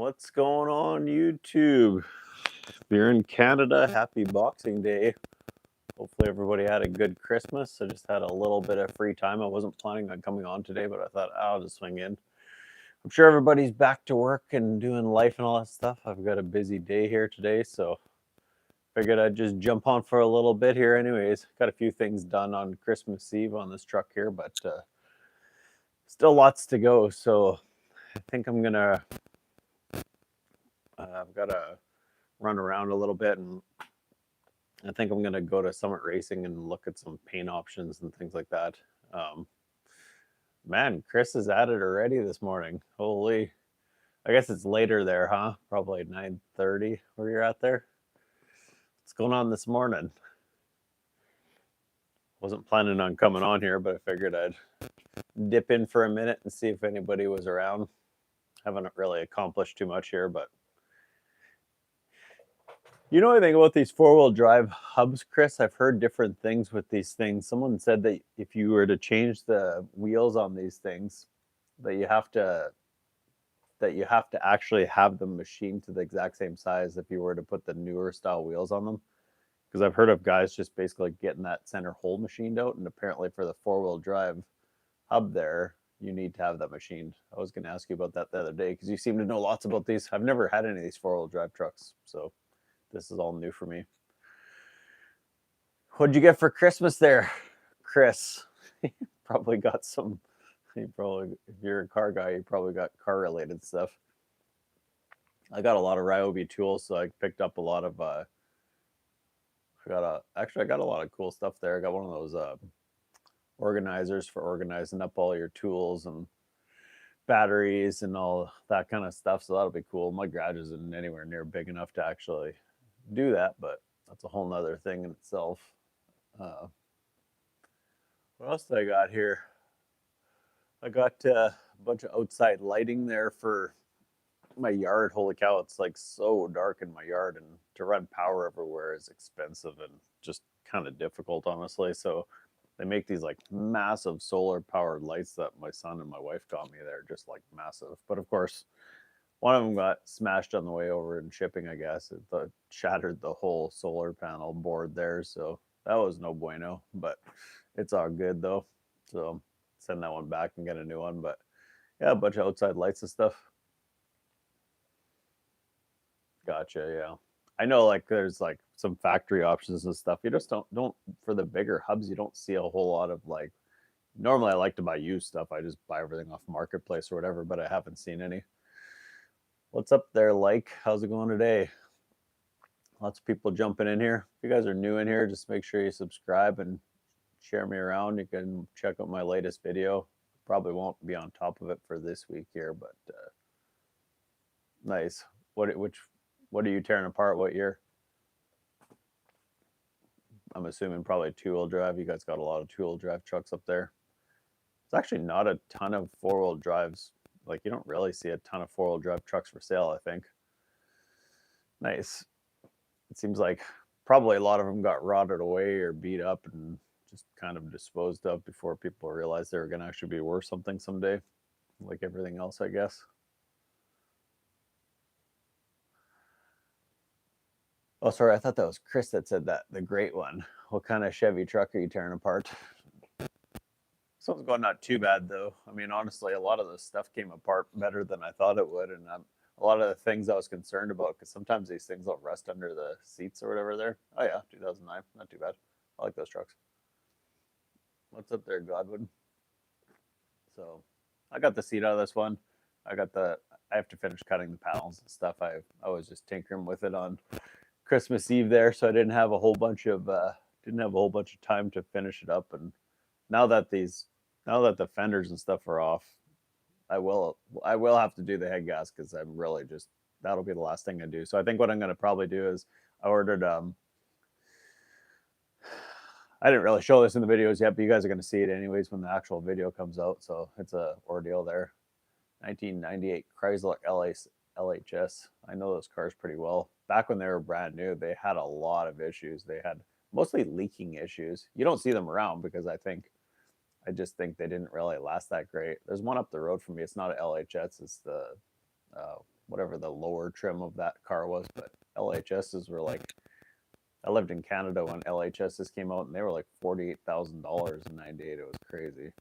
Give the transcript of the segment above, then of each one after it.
What's going on, YouTube? If you're in Canada, happy Boxing Day. Hopefully, everybody had a good Christmas. I just had a little bit of free time. I wasn't planning on coming on today, but I thought I'll just swing in. I'm sure everybody's back to work and doing life and all that stuff. I've got a busy day here today, so figured I'd just jump on for a little bit here. Anyways, got a few things done on Christmas Eve on this truck here, but still lots to go. So I think I'm gonna. I've got to run around a little bit, and I think I'm gonna go to Summit Racing and look at some paint options and things like that. Man, Chris is at it already this morning. Holy! I guess it's later there, huh? Probably 9:30 where you're at there. What's going on this morning? Wasn't planning on coming on here, but I figured I'd dip in for a minute and see if anybody was around. Haven't really accomplished too much here, but you know anything about these four-wheel drive hubs, Chris? I've heard different things with these things. Someone said that if you were to change the wheels on these things, that you have to actually have them machined to the exact same size if you were to put the newer style wheels on them. Because I've heard of guys just basically getting that center hole machined out, and apparently for the four-wheel drive hub there, you need to have that machined. I was going to ask you about that the other day because you seem to know lots about these. I've never had any of these four-wheel drive trucks, so this is all new for me. What'd you get for Christmas there, Chris? Probably got some. If you're a car guy, you probably got car related stuff. I got a lot of Ryobi tools, so I picked up a lot of. I got a lot of cool stuff there. I got one of those organizers for organizing up all your tools and batteries and all that kind of stuff. So that'll be cool. My garage isn't anywhere near big enough to actually do that, but that's a whole nother thing in itself. What else did I got here? I got a bunch of outside lighting there for my yard. Holy cow, it's like so dark in my yard, and to run power everywhere is expensive and just kind of difficult, honestly. So they make these like massive solar powered lights that my son and my wife got me. They're just like massive, but of course one of them got smashed on the way over in shipping, I guess. It shattered the whole solar panel board there, so that was no bueno, but it's all good though. So send that one back and get a new one. But yeah, a bunch of outside lights and stuff. Gotcha, yeah. I know like there's like some factory options and stuff. You just don't for the bigger hubs, you don't see a whole lot of like normally I like to buy used stuff. I just buy everything off Marketplace or whatever, but I haven't seen any. What's up there, like? How's it going today? Lots of people jumping in here. If you guys are new in here, just make sure you subscribe and share me around. You can check out my latest video. Probably won't be on top of it for this week here, but nice. What are you tearing apart? What year? I'm assuming probably two-wheel drive. You guys got a lot of two-wheel drive trucks up there. It's actually not a ton of four-wheel drives. Like you don't really see a ton of four-wheel drive trucks for sale, I think. Nice. It seems like probably a lot of them got rotted away or beat up and just kind of disposed of before people realized they were going to actually be worth something someday, like everything else, I guess. Oh, sorry, I thought that was Chris that said that. The great one. What kind of Chevy truck are you tearing apart? This one's going not too bad, though. I mean, honestly, a lot of the stuff came apart better than I thought it would, and a lot of the things I was concerned about, because sometimes these things will rust under the seats or whatever there. Oh, yeah, 2009. Not too bad. I like those trucks. What's up there, Godwin? So I got the seat out of this one. I have to finish cutting the panels and stuff. I was just tinkering with it on Christmas Eve there, so I didn't have a whole bunch of time to finish it up. And now that the fenders and stuff are off, I will have to do the head gas because I'm really just that'll be the last thing I do. So I think what I'm going to probably do is I ordered I didn't really show this in the videos yet, but you guys are going to see it anyways when the actual video comes out. So it's a ordeal there. 1998 Chrysler LHS. I know those cars pretty well. Back when they were brand new, they had a lot of issues. They had mostly leaking issues. You don't see them around because I just think they didn't really last that great. There's one up the road from me. It's not an LHS. It's the whatever the lower trim of that car was, but LHSs were like, I lived in Canada when LHSs came out, and they were like $48,000 in '98. It was crazy.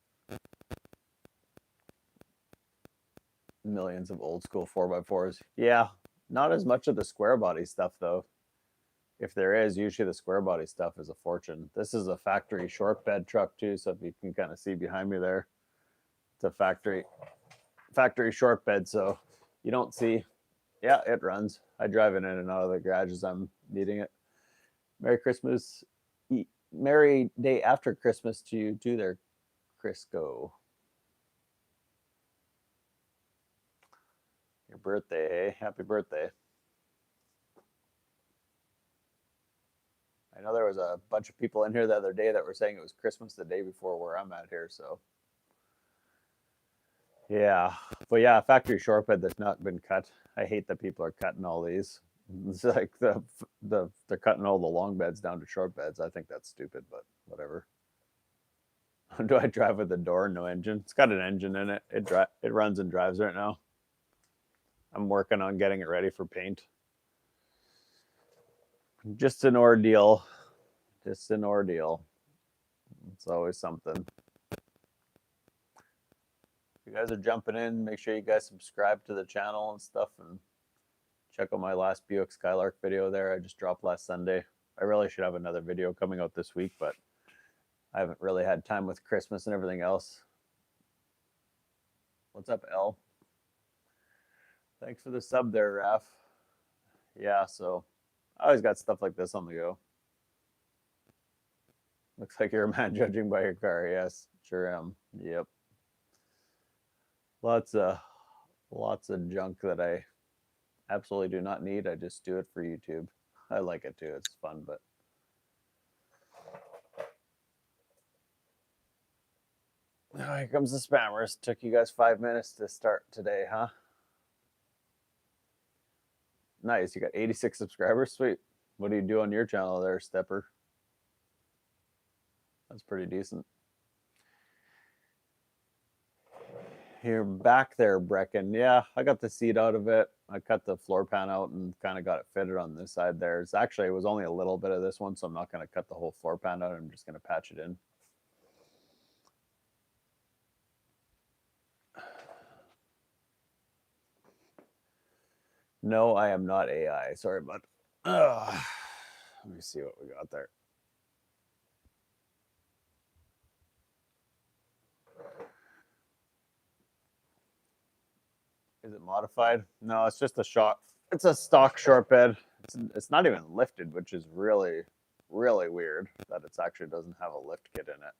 Millions of old school 4x4s. Yeah, not as much of the square body stuff though. If there is, usually the square body stuff is a fortune. This is a factory short bed truck too, so if you can kind of see behind me there, it's a factory short bed, so you don't see. Yeah, it runs. I drive it in and out of the garage as I'm needing it. Merry Christmas. Merry day after Christmas to you too there, Crisco. Your birthday, hey? Happy birthday. I know there was a bunch of people in here the other day that were saying it was Christmas the day before where I'm at here, so yeah. But yeah, factory short bed that's not been cut. I hate that people are cutting all these. It's like they're cutting all the long beds down to short beds. I think that's stupid, but whatever. Do I drive with a door, no engine? It's got an engine in it. It runs and drives right now. I'm working on getting it ready for paint. Just an ordeal. Just an ordeal. It's always something. If you guys are jumping in, make sure you guys subscribe to the channel and stuff, and check out my last Buick Skylark video there. I just dropped last Sunday. I really should have another video coming out this week, but I haven't really had time with Christmas and everything else. What's up, L? Thanks for the sub there, Raf. Yeah, so I always got stuff like this on the go. Looks like you're a man judging by your car. Yes, sure am. Yep. Lots of junk that I absolutely do not need. I just do it for YouTube. I like it too. It's fun, but oh, here comes the spammers. Took you guys 5 minutes to start today, huh? Nice. You got 86 subscribers. Sweet. What do you do on your channel there, Stepper? That's pretty decent. You're back there, Brecken. Yeah, I got the seat out of it. I cut the floor pan out and kind of got it fitted on this side there. It's actually, it was only a little bit of this one, so I'm not going to cut the whole floor pan out. I'm just going to patch it in. No, I am not AI. Sorry, bud. Let me see what we got there. Is it modified? No, it's just a shot. It's a stock short bed. It's not even lifted, which is really, really weird that it actually doesn't have a lift kit in it.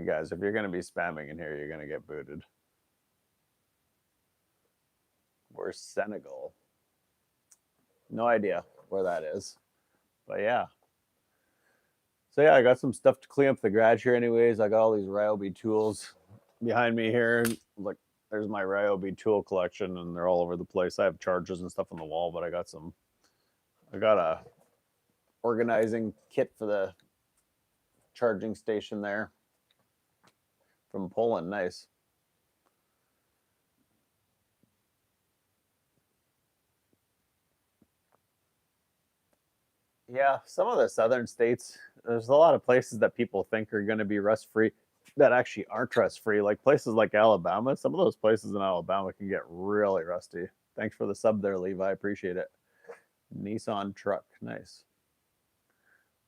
You guys, if you're going to be spamming in here, you're going to get booted. Where's Senegal? No idea where that is. But yeah. So yeah, I got some stuff to clean up the garage here anyways. I got all these Ryobi tools behind me here. Like, there's my Ryobi tool collection, and they're all over the place. I have chargers and stuff on the wall, but I got a organizing kit for the charging station there from Poland. Nice. Yeah, some of the southern states, there's a lot of places that people think are going to be rust free that actually aren't rust free. Like places like Alabama, some of those places in Alabama can get really rusty. Thanks for the sub there, Levi. Appreciate it. Nissan truck. Nice.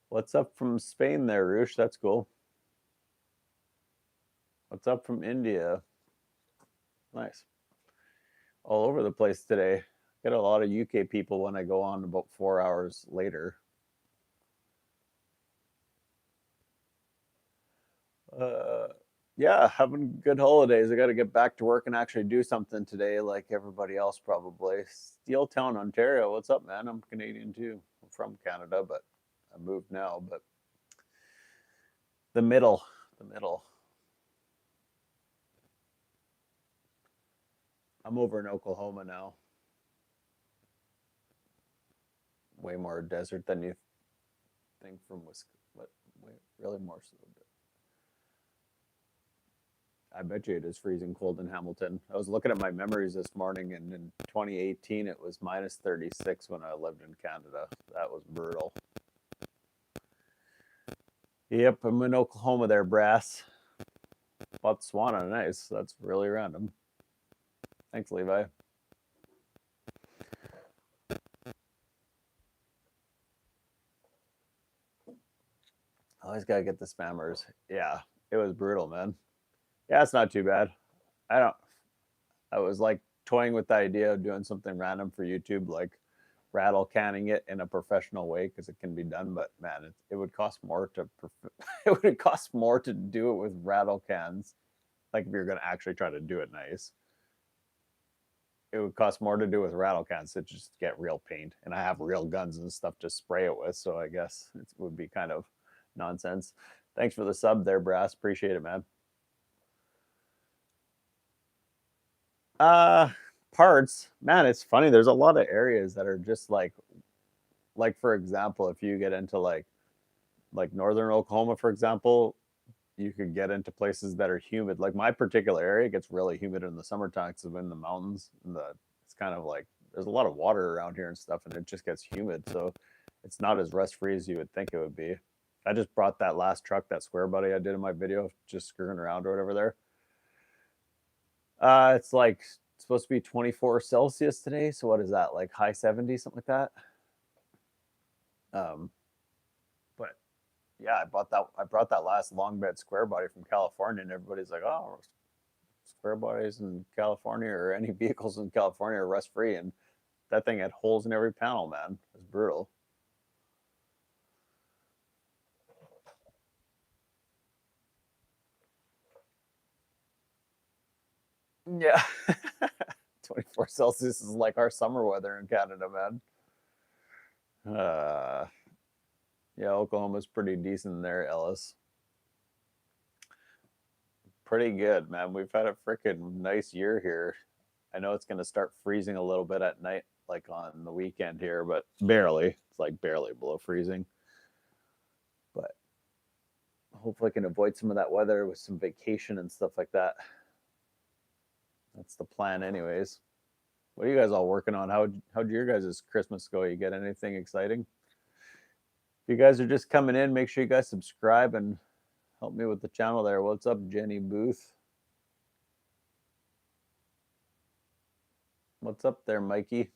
What's up from Spain there, Roosh? That's cool. What's up from India? Nice. All over the place today. Get a lot of UK people when I go on about 4 hours later. Yeah, having good holidays. I got to get back to work and actually do something today, like everybody else probably. Steeltown, Ontario. What's up, man? I'm Canadian too. I'm from Canada, but I moved now. But the middle. I'm over in Oklahoma now. Way more desert than you think from Wisconsin, but really more so. I bet you it is freezing cold in Hamilton. I was looking at my memories this morning, and in 2018 it was minus 36 when I lived in Canada. That was brutal. Yep, I'm in Oklahoma there, Brass. Botswana, nice. That's really random. Thanks, Levi. I always gotta get the spammers. Yeah, it was brutal, man. Yeah, it's not too bad. I don't. I was like toying with the idea of doing something random for YouTube, like rattle canning it in a professional way because it can be done. But man, it would cost more to it would cost more to do it with rattle cans. Like if you're gonna actually try to do it nice, it would cost more to do with rattle cans to just get real paint. And I have real guns and stuff to spray it with, so I guess it would be kind of nonsense. Thanks for the sub there, Brass. Appreciate it, man. Uh Parts, man, it's funny. There's a lot of areas that are just like for example, if you get into like northern Oklahoma, for example, you could get into places that are humid. Like my particular area gets really humid in the summertime because I'm in the mountains, and it's kind of like there's a lot of water around here and stuff, and it just gets humid. So it's not as rust free as you would think it would be. I just brought that last truck, that square body I did in my video, just screwing around or whatever there. It's like supposed to be 24 Celsius today. So what is that? Like high 70s, something like that. But yeah, I brought that last long bed square body from California, and everybody's like, "Oh, square bodies in California or any vehicles in California are rust free," and that thing had holes in every panel, man. It's brutal. Yeah. 24 Celsius is like our summer weather in Canada, man. Uh, yeah, Oklahoma's pretty decent there, Ellis. Pretty good, man. We've had a freaking nice year here. I know it's going to start freezing a little bit at night, like on the weekend here, but barely. It's like barely below freezing. But hopefully, I can avoid some of that weather with some vacation and stuff like that. That's the plan, anyways. What are you guys all working on? How'd your guys' Christmas go? You get anything exciting? If you guys are just coming in, make sure you guys subscribe and help me with the channel there. What's up, Jenny Booth? What's up there, Mikey?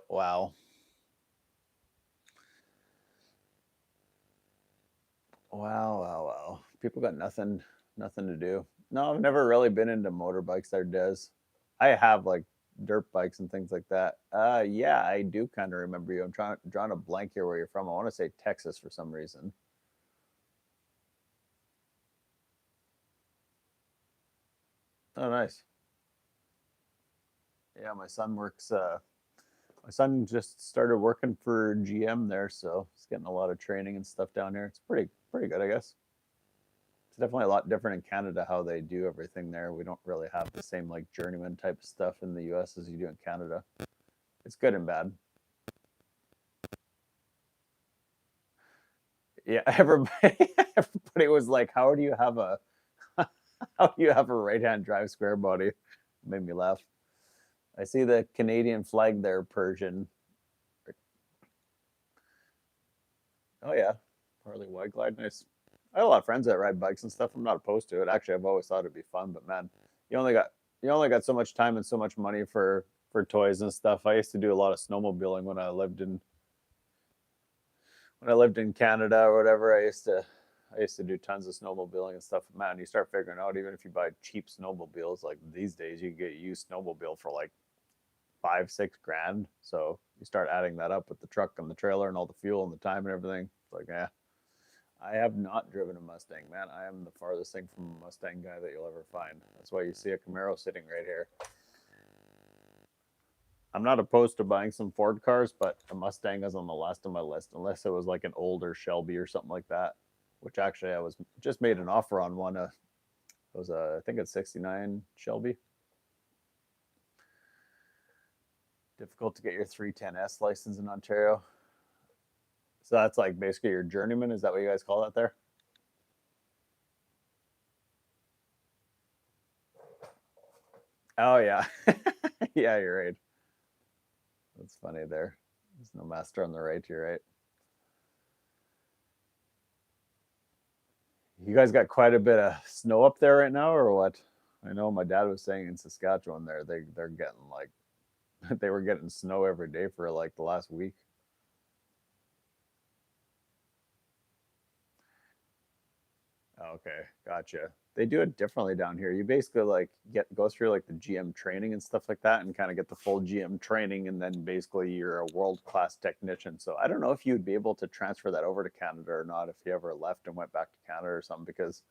Wow. Wow, wow, wow. People got nothing to do. No, I've never really been into motorbikes there, Des. I have like dirt bikes and things like that. Yeah, I do kind of remember you. I'm drawing a blank here where you're from. I want to say Texas for some reason. Oh, nice. Yeah, my son just started working for GM there, so he's getting a lot of training and stuff down here. It's pretty good, I guess. It's definitely a lot different in Canada how they do everything there. We don't really have the same like journeyman type of stuff in the US as you do in Canada. It's good and bad. Yeah, everybody was like, "How do you have a how do you have a right-hand drive square body?" It made me laugh. I see the Canadian flag there, Persian. Oh yeah, Harley White Glide, nice. I have a lot of friends that ride bikes and stuff. I'm not opposed to it. Actually, I've always thought it'd be fun, but man, you only got you only got so much time and so much money for toys and stuff. I used to do a lot of snowmobiling when I lived in Canada or whatever. I used to do tons of snowmobiling and stuff. Man, you start figuring out even if you buy cheap snowmobiles, like these days, you can get a used snowmobile for like 5, 6 grand. So you start adding that up with the truck and the trailer and all the fuel and the time and everything. It's like, yeah, I have not driven a Mustang, man. I am the farthest thing from a Mustang guy that you'll ever find. That's why you see a Camaro sitting right here. I'm not opposed to buying some Ford cars, but a Mustang is on the last of my list, unless it was like an older Shelby or something like that. Which actually, I was just made an offer on one. It was a, I think it's '69 Shelby. Difficult to get your 310S license in Ontario. So that's like basically your journeyman. Is that what you guys call that there? Oh yeah, yeah, you're right. That's funny there. There's no master on the right. You're right. You guys got quite a bit of snow up there right now, or what? I know my dad was saying in Saskatchewan there they're getting like they were getting snow every day for like the last week. Okay, gotcha. They do it differently down here. You basically like get go through like the GM training and stuff like that, and kind of get the full GM training, and then basically you're a world class technician. So I don't know if you'd be able to transfer that over to Canada or not if you ever left and went back to Canada or something, because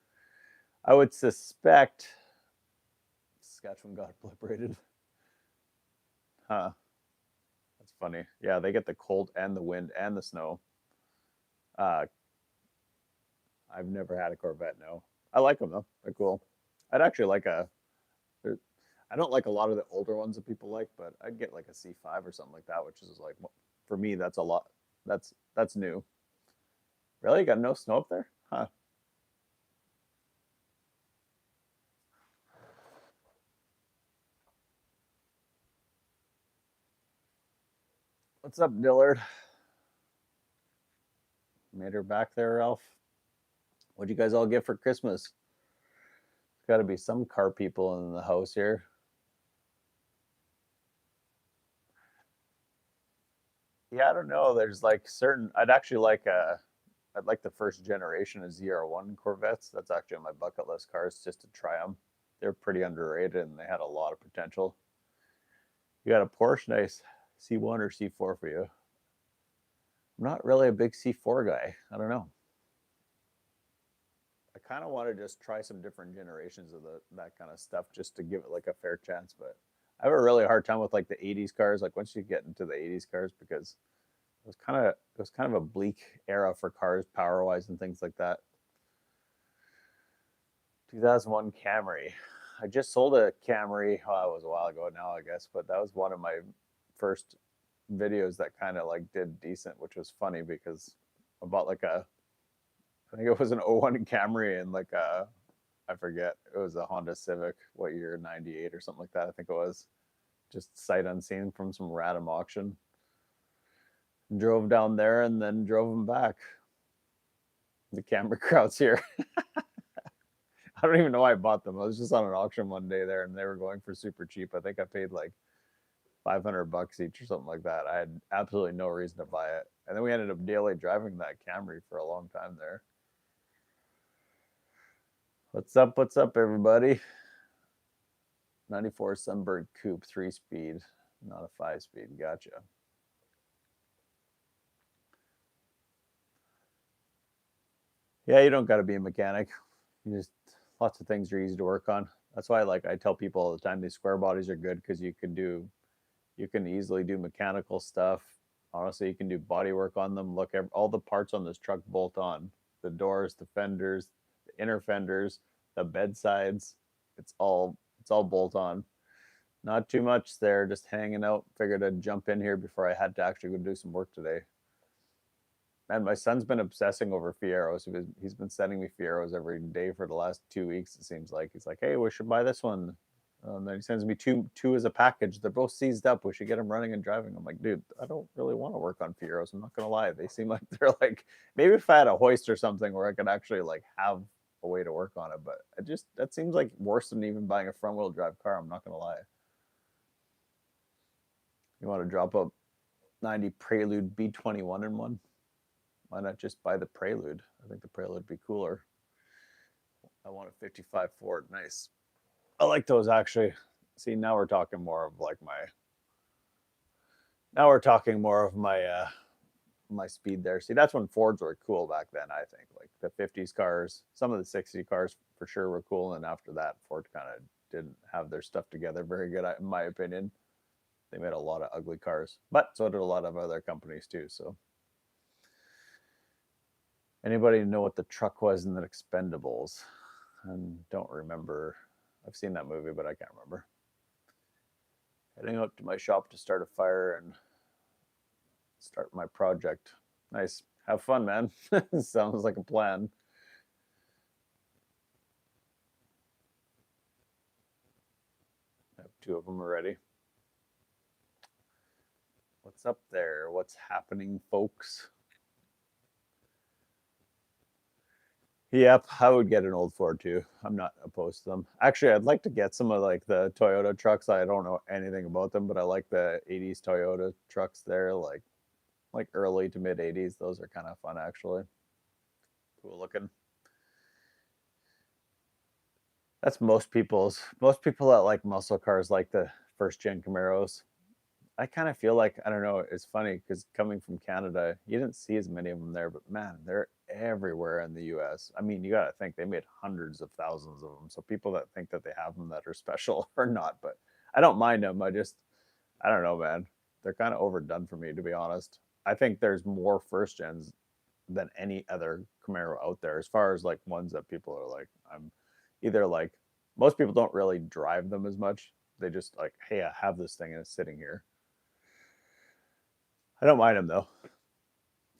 I would suspect Saskatchewan got obliterated. Huh? That's funny. Yeah, they get the cold and the wind and the snow. Uh, I've never had a Corvette. No, I like them though. They're cool. I'd actually like a. I don't like a lot of the older ones that people like, but I'd get like a C5 or something like that, which is like for me that's a lot. That's new. Really, you got no snow up there? Huh? What's up, Dillard? Made her back there, Ralph. What'd you guys all get for Christmas? There's got to be some car people in the house here. Yeah, I don't know. There's like certain. I'd actually like a. I'd like the first generation of ZR1 Corvettes. That's actually on my bucket list cars just to try them. They're pretty underrated and they had a lot of potential. You got a Porsche, nice. C1 or C4 for you? I'm not really a big C4 guy. I don't know. I kind of want to just try some different generations of that kind of stuff just to give it like a fair chance. But I have a really hard time with like the '80s cars. Like once you get into the '80s cars, because it was kind of a bleak era for cars, power wise, and things like that. 2001 Camry. I just sold a Camry. Well, it was a while ago now, I guess, but that was one of my first videos that kind of like did decent, which was funny because I bought like I think it was an '01 Camry and like I forget, it was a Honda Civic, what year, 98 or something like that, I think it was. Just sight unseen from some random auction. Drove down there and then drove them back. The Camry crowd's here. I don't even know why I bought them. I was just on an auction one day there and they were going for super cheap. I think I paid like 500 bucks each or something like that. I had absolutely no reason to buy it. And then we ended up daily driving that Camry for a long time there. What's up? What's up, everybody? 94 Sunbird Coupe, 3 speed, not a 5 speed. Gotcha. Yeah, you don't got to be a mechanic. You just lots of things are easy to work on. That's why I tell people all the time these square bodies are good because you can easily do mechanical stuff. Honestly, you can do body work on them. Look, all the parts on this truck bolt on. The doors, the fenders, the inner fenders, the bed sides. It's all bolt on. Not too much there, just hanging out. Figured I'd jump in here before I had to actually go do some work today. And my son's been obsessing over Fieros. He's been sending me Fieros every day for the last 2 weeks. It seems like he's like, "Hey, we should buy this one." And then he sends me two as a package. They're both seized up. We should get them running and driving. I'm like, dude, I don't really want to work on Fieros. I'm not gonna lie. They seem like they're like maybe if I had a hoist or something where I could actually like have a way to work on it. But it just that seems like worse than even buying a front wheel drive car. I'm not gonna lie. You want to drop a 90 Prelude B21 in one? Why not just buy the Prelude? I think the Prelude would be cooler. I want a 55 Ford. Nice. I like those actually. See, now we're talking more of like my. Now we're talking more of my speed there. See, that's when Fords were cool back then. I think like the '50s cars, some of the '60s cars for sure were cool, and after that, Ford kind of didn't have their stuff together very good, in my opinion. They made a lot of ugly cars, but so did a lot of other companies too. So, anybody know what the truck was in the Expendables? And don't remember. I've seen that movie, but I can't remember. Heading out to my shop to start a fire and start my project. Nice. Have fun, man. Sounds like a plan. I have two of them already. What's up there? What's happening, folks? Yep, I would get an old Ford too. I'm not opposed to them. Actually, I'd like to get some of like the Toyota trucks. I don't know anything about them, but I like the 80s Toyota trucks there, like early to mid 80s. Those are kind of fun actually. Cool looking. That's most people that like muscle cars like the first gen Camaros. I kind of feel like I don't know. It's funny because coming from Canada, you didn't see as many of them there, but man, they're everywhere in the U.S. I mean, you got to think they made hundreds of thousands of them. So people that think that they have them that are special are not. But I don't mind them. I don't know, man. They're kind of overdone for me, to be honest. I think there's more first gens than any other Camaro out there, as far as like ones that people are like, I'm either like most people don't really drive them as much. They just like, hey, I have this thing and it's sitting here. I don't mind them though.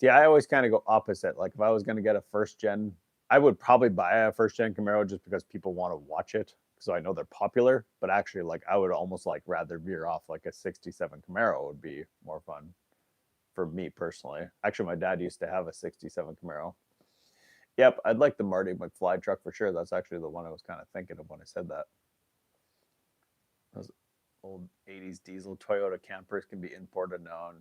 Yeah, I always kind of go opposite. Like if I was going to get a first gen, I would probably buy a first gen Camaro just because people want to watch it. So I know they're popular, but actually, like I would almost like rather veer off like a '67 Camaro would be more fun for me personally. Actually, my dad used to have a '67 Camaro. Yep, I'd like the Marty McFly truck for sure. That's actually the one I was kind of thinking of when I said that. Those old '80s diesel Toyota campers can be imported now, and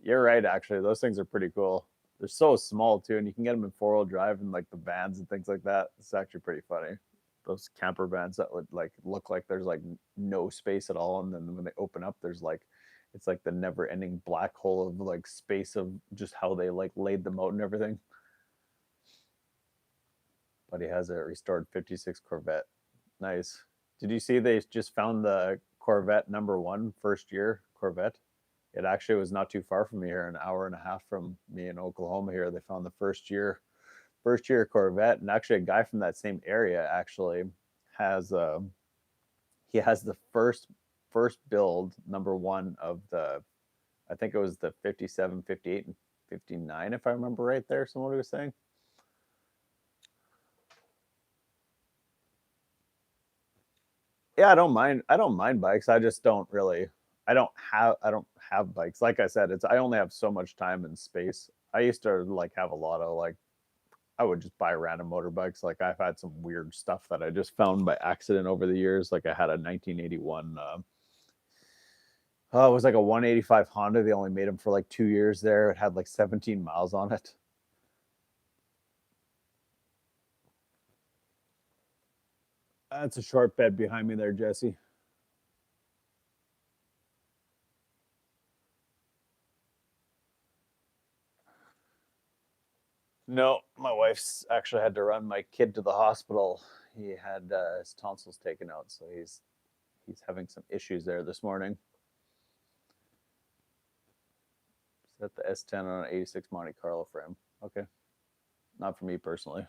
you're right, actually. Those things are pretty cool. They're so small too, and you can get them in four-wheel drive and like the vans and things like that. It's actually pretty funny. Those camper vans that would like look like there's like no space at all, and then when they open up, there's like it's like the never-ending black hole of like space of just how they like laid them out and everything. But he has a restored '56 Corvette. Nice. Did you see they just found the Corvette number one first year Corvette? It actually was not too far from me here, an hour and a half from me in Oklahoma here. They found the first year Corvette, and actually a guy from that same area actually has he has the first build number one of the I think it was the 57, 58, and 59 if I remember right there. Someone was saying. Yeah, I don't mind bikes. I just don't really I don't have bikes. Like I said, it's I only have so much time and space. I used to like have a lot of like I would just buy random motorbikes. Like I've had some weird stuff that I just found by accident over the years. Like I had a 1981 oh, it was like a 185 Honda. They only made them for like 2 years there. It had like 17 miles on it. That's a short bed behind me there, Jesse. No, my wife's actually had to run my kid to the hospital. He had his tonsils taken out, so he's having some issues there this morning. Set the S10 on an '86 Monte Carlo frame. Okay, not for me personally.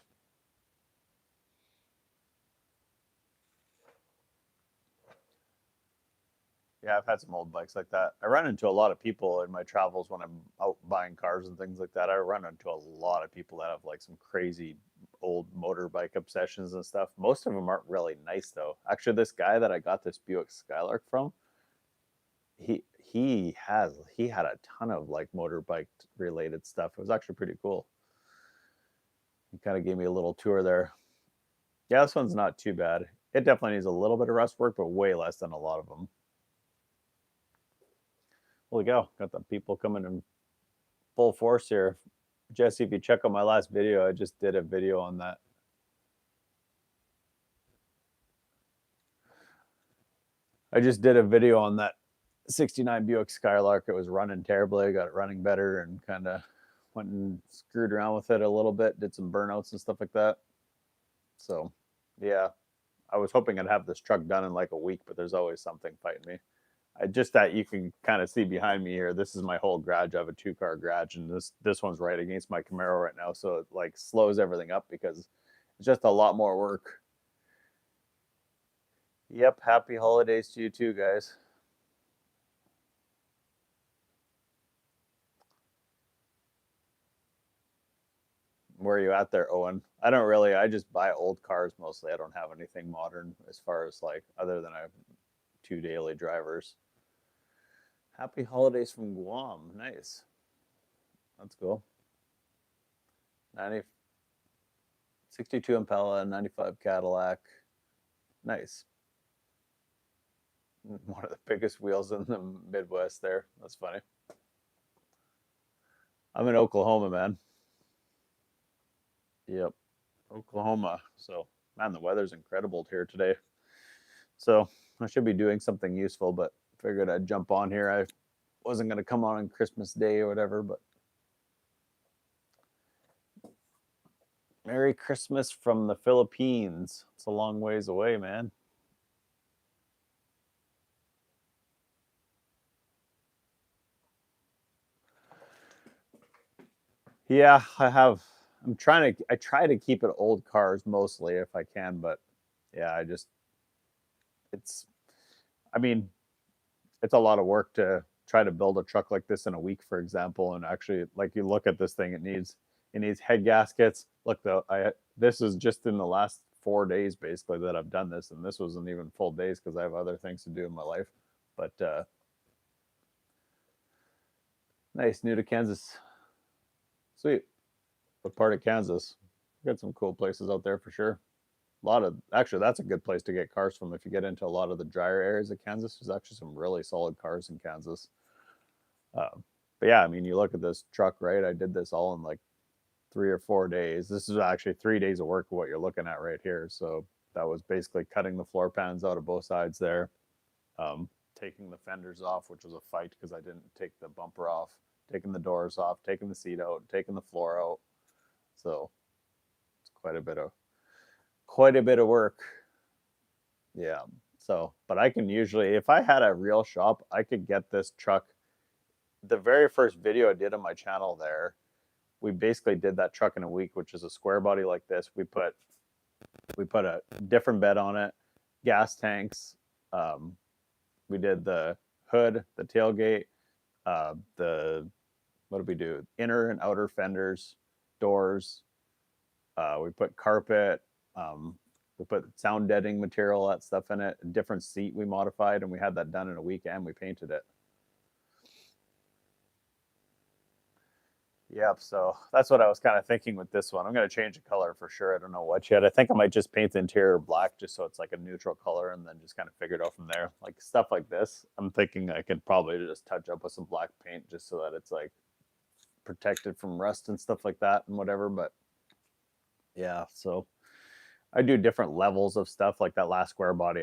Yeah, I've had some old bikes like that. I run into a lot of people in my travels when I'm out buying cars and things like that. I run into a lot of people that have like some crazy old motorbike obsessions and stuff. Most of them aren't really nice though. Actually, this guy that I got this Buick Skylark from, he had a ton of like motorbike related stuff. It was actually pretty cool. He kind of gave me a little tour there. Yeah, this one's not too bad. It definitely needs a little bit of rust work, but way less than a lot of them. Holy cow, got the people coming in full force here. Jesse, if you check out my last video, I just did a video on that. I just did a video on that '69 Buick Skylark. It was running terribly. I got it running better and kind of went and screwed around with it a little bit, did some burnouts and stuff like that. So, yeah, I was hoping I'd have this truck done in like a week, but there's always something fighting me. I just that you can kind of see behind me here. This is my whole garage. I have a two-car garage, and this one's right against my Camaro right now, so it like slows everything up because it's just a lot more work. Yep, happy holidays to you too, guys. Where are you at there, Owen? I don't really. I just buy old cars mostly. I don't have anything modern as far as like other than I have two daily drivers. Happy holidays from Guam. Nice. That's cool. 90, 62 Impala, 95 Cadillac. Nice. One of the biggest wheels in the Midwest there. That's funny. I'm in Oklahoma, man. Yep. Oklahoma. So, man, the weather's incredible here today. So, I should be doing something useful, but figured I'd jump on here. I wasn't going to come on Christmas Day or whatever, but Merry Christmas from the Philippines. It's a long ways away, man. Yeah, I have. I try to keep it old cars mostly if I can, but yeah, it's, I mean, it's a lot of work to try to build a truck like this in a week, for example. And actually, like you look at this thing, it needs head gaskets. Look though, this is just in the last 4 days basically that I've done this, and this wasn't even full days because I have other things to do in my life. But nice, new to Kansas, sweet. What part of Kansas? Got some cool places out there for sure. A lot of actually, that's a good place to get cars from if you get into a lot of the drier areas of Kansas. There's actually some really solid cars in Kansas. But yeah, I mean, you look at this truck, right? I did this all in like 3 or 4 days. This is actually 3 days of work of what you're looking at right here. So that was basically cutting the floor pans out of both sides there, taking the fenders off, which was a fight because I didn't take the bumper off, taking the doors off, taking the seat out, taking the floor out. So it's quite a bit of work. Yeah. So, but I can usually, if I had a real shop, I could get this truck. The very first video I did on my channel there, we basically did that truck in a week, which is a square body like this. We put a different bed on it, gas tanks. We did the hood, the tailgate, the what did we do? Inner and outer fenders, doors. We put carpet. We put sound deadening material, that stuff in it. A different seat we modified, and we had that done in a week, and we painted it. Yep. So that's what I was kind of thinking with this one. I'm going to change the color for sure. I don't know what yet. I think I might just paint the interior black just so it's like a neutral color and then just kind of figure it out from there. Like stuff like this, I'm thinking I could probably just touch up with some black paint just so that it's like protected from rust and stuff like that and whatever. But yeah, so I do different levels of stuff like that last square body.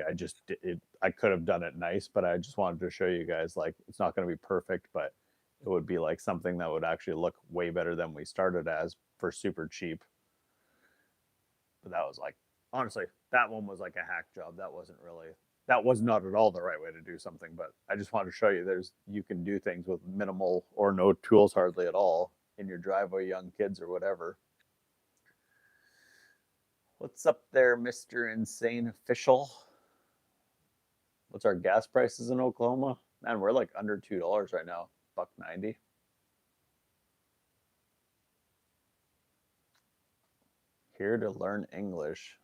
I could have done it nice, but I just wanted to show you guys like it's not going to be perfect, but it would be like something that would actually look way better than we started as for super cheap. But that was like honestly, that one was like a hack job. That was not at all the right way to do something, but I just wanted to show you you can do things with minimal or no tools hardly at all in your driveway, young kids or whatever. What's up there, Mr. Insane Official? What's our gas prices in Oklahoma? Man, we're like under $2 right now. $1.90. Here to learn English.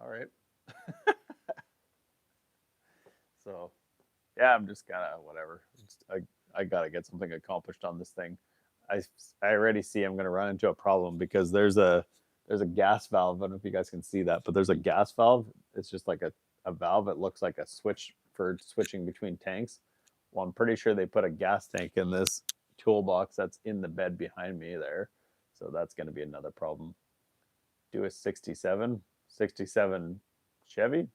All right. So, yeah, I'm just kind of whatever. I got to get something accomplished on this thing. I already see I'm going to run into a problem because there's a gas valve. I don't know if you guys can see that, but there's a gas valve. It's just like a valve. It looks like a switch for switching between tanks. Well, I'm pretty sure they put a gas tank in this toolbox that's in the bed behind me there. So that's going to be another problem. Do a 67 Chevy.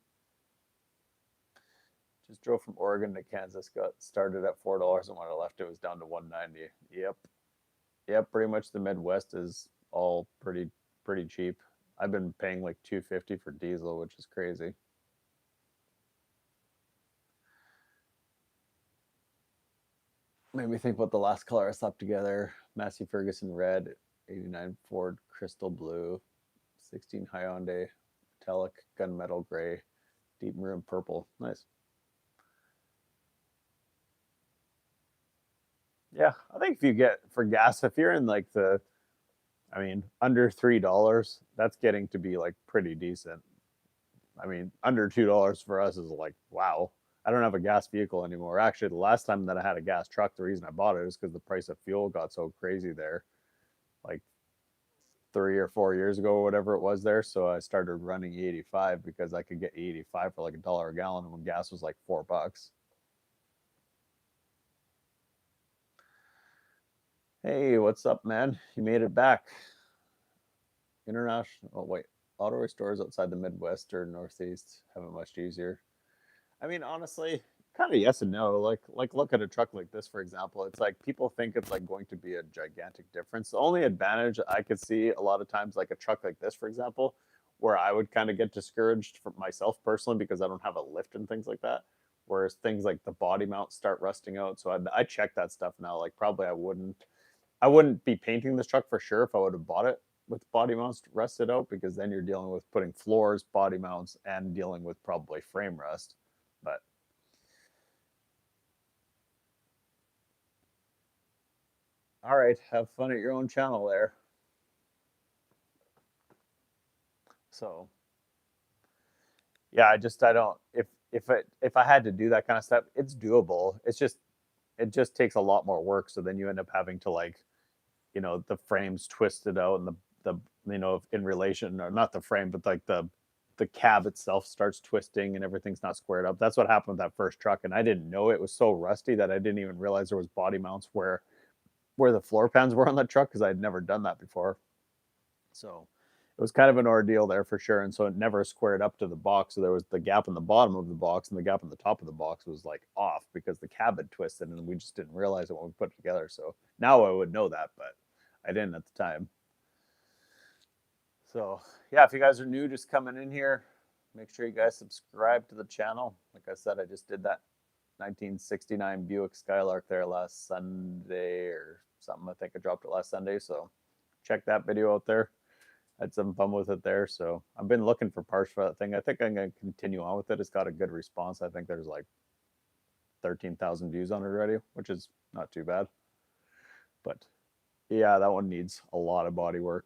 Just drove from Oregon to Kansas. Got started at $4, and when I left, it was down to $1.90. Yep. Pretty much the Midwest is all pretty cheap. I've been paying like $2.50 for diesel, which is crazy. Made me think about the last color I slapped together. Massey Ferguson red, 89 Ford crystal blue, 16 Hyundai metallic gunmetal gray, deep maroon purple. Nice. Yeah, I think if you get for gas, if you're in like the I mean, under $3, that's getting to be like pretty decent. I mean, under $2 for us is like, wow. I don't have a gas vehicle anymore. Actually, the last time that I had a gas truck, the reason I bought it is because the price of fuel got so crazy there, like 3 or 4 years ago, or whatever it was there. So I started running E85 because I could get E85 for like $1 a gallon when gas was like $4. Hey, what's up, man? You made it back. International. Oh, wait. Auto stores outside the Midwest or Northeast have it much easier. I mean, honestly, kind of yes and no. Like look at a truck like this, for example. It's like people think it's like going to be a gigantic difference. The only advantage I could see a lot of times, like a truck like this, for example, where I would kind of get discouraged for myself personally because I don't have a lift and things like that. Whereas things like the body mounts start rusting out, so I check that stuff now. Like probably I wouldn't be painting this truck for sure if I would have bought it with body mounts rusted out, because then you're dealing with putting floors, body mounts, and dealing with probably frame rust. But all right, have fun at your own channel there. So yeah, I don't, if I had to do that kind of stuff, it's doable. It just takes a lot more work. So then you end up having to like, the frames twisted out, and the in relation, or not the frame, but like the cab itself starts twisting and everything's not squared up. That's what happened with that first truck, and I didn't know it was so rusty that I didn't even realize there was body mounts where the floor pans were on that truck, because I'd never done that before. So it was kind of an ordeal there for sure. And so it never squared up to the box. So there was the gap in the bottom of the box, and the gap in the top of the box was like off because the cab had twisted, and we just didn't realize it when we put it together. So now I would know that, but I didn't at the time. So yeah, if you guys are new just coming in here, make sure you guys subscribe to the channel. Like I said, I just did that 1969 Buick Skylark there last Sunday or something. I think I dropped it last Sunday. So check that video out there. Had some fun with it there. So I've been looking for parts for that thing. I think I'm going to continue on with it. It's got a good response. I think there's like 13,000 views on it already, which is not too bad. But yeah, that one needs a lot of body work.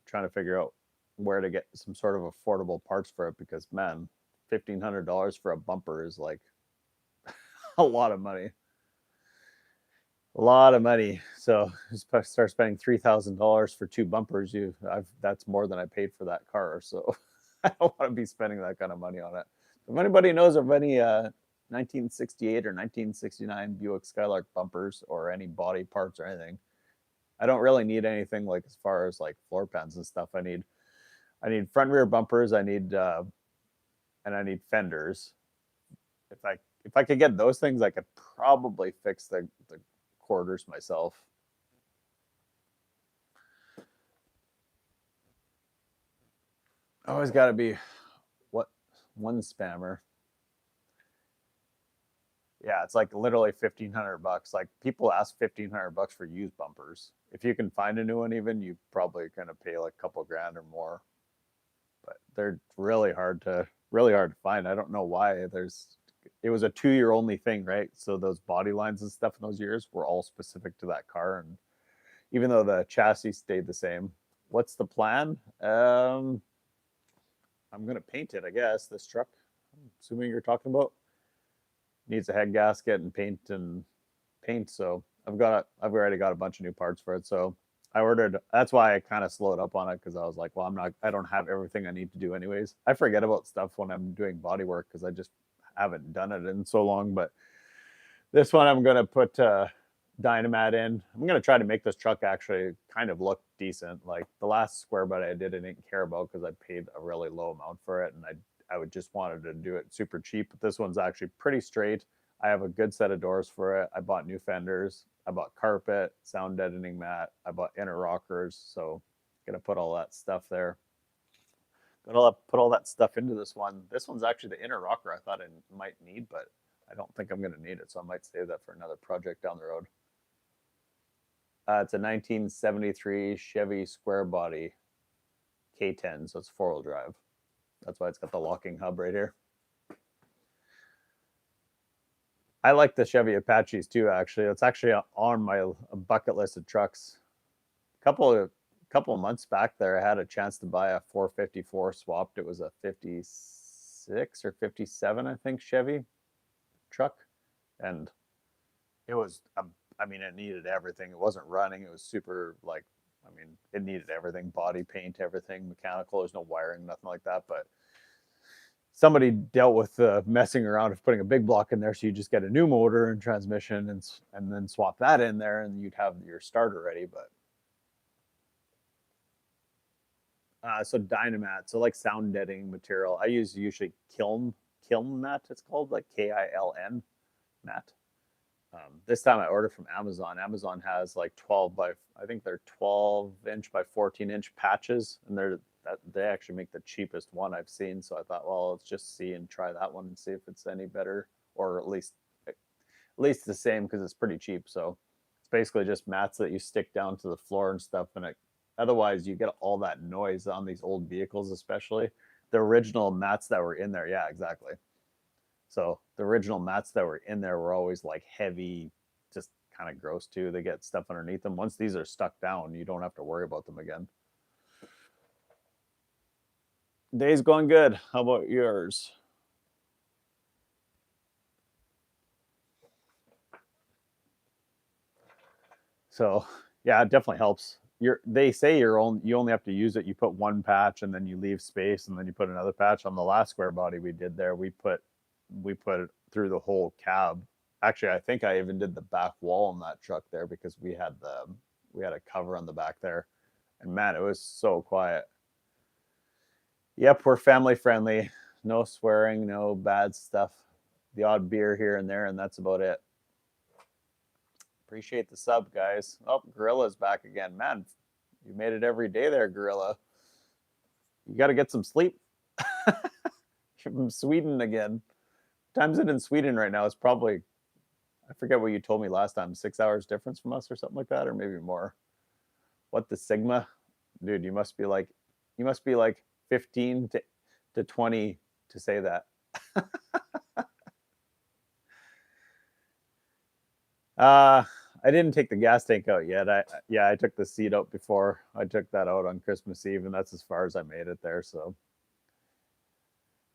Trying to figure out where to get some sort of affordable parts for it, because man, $1,500 for a bumper is like a lot of money. A lot of money. So start spending $3,000 for two bumpers. That's more than I paid for that car. So I don't want to be spending that kind of money on it. If anybody knows of any 1968 or 1969 Buick Skylark bumpers or any body parts or anything, I don't really need anything like as far as like floor pans and stuff. I need front rear bumpers. And I need fenders. If I could get those things, I could probably fix the quarters myself. Always got to be what one spammer. Yeah, it's like literally $1,500. Like people ask $1,500 for used bumpers. If you can find a new one, even you probably gonna pay like a couple grand or more. But they're really hard to find. I don't know why. It was a 2 year only thing, right? So those body lines and stuff in those years were all specific to that car, and even though the chassis stayed the same. What's the plan? I'm gonna paint it, I guess. This truck, I'm assuming you're talking about, needs a head gasket and paint. So I've already got a bunch of new parts for it. So I ordered. That's why I kind of slowed up on it, because I was like, well, I don't have everything I need to do anyways. I forget about stuff when I'm doing body work because I just haven't done it in so long. But this one I'm gonna put Dynamat in. I'm gonna try to make this truck actually kind of look decent. Like the last square body I did, I didn't care about because I paid a really low amount for it, and I would just wanted to do it super cheap. But this one's actually pretty straight. I have a good set of doors for it. I bought new fenders. I bought carpet, sound deadening mat. I bought inner rockers. So gonna put all that stuff there. Gonna put all that stuff into this one. This one's actually the inner rocker I thought I might need, but I don't think I'm gonna need it. So I might save that for another project down the road. It's a 1973 Chevy square body K10, so it's 4-wheel drive. That's why it's got the locking hub right here. I like the Chevy Apaches too, actually. It's actually on my bucket list of trucks. couple of months back there, I had a chance to buy a 454 swapped. It was a 56 or 57, I think, Chevy truck. And it was, I mean, it needed everything. It wasn't running. It was super, like, I mean, it needed everything, body paint, everything, mechanical. There's no wiring, nothing like that. But somebody dealt with messing around of putting a big block in there, so you just get a new motor and transmission and then swap that in there, and you'd have your starter ready. But so Dynamat, so like sound deadening material. I use usually kiln mat. It's called like KILN mat. This time I ordered from Amazon. Amazon has like 12 by, I think they're 12-inch by 14-inch patches, and they actually make the cheapest one I've seen. So I thought, well, let's just see and try that one and see if it's any better, or at least the same, because it's pretty cheap. So it's basically just mats that you stick down to the floor and stuff, and otherwise you get all that noise on these old vehicles, especially the original mats that were in there. Yeah, exactly. So the original mats that were in there were always like heavy, just kind of gross too. They get stuff underneath them. Once these are stuck down, you don't have to worry about them again. Day's going good. How about yours? So yeah, it definitely helps. They say you only have to use it. You put one patch and then you leave space and then you put another patch. On the last square body we did there, we put it through the whole cab. Actually, I think I even did the back wall on that truck there, because we had a cover on the back there, and man, it was so quiet. Yep, we're family friendly. No swearing, no bad stuff. The odd beer here and there, and that's about it. Appreciate the sub, guys. Oh, Gorilla's back again. Man, you made it every day there, Gorilla. You got to get some sleep. You're from Sweden again. Time's it in Sweden right now? It's probably, I forget what you told me last time, 6 hours difference from us or something like that, or maybe more. What the Sigma? Dude, you must be like 15 to 20 to say that. I didn't take the gas tank out yet. I took the seat out before. I took that out on Christmas Eve, and that's as far as I made it there. So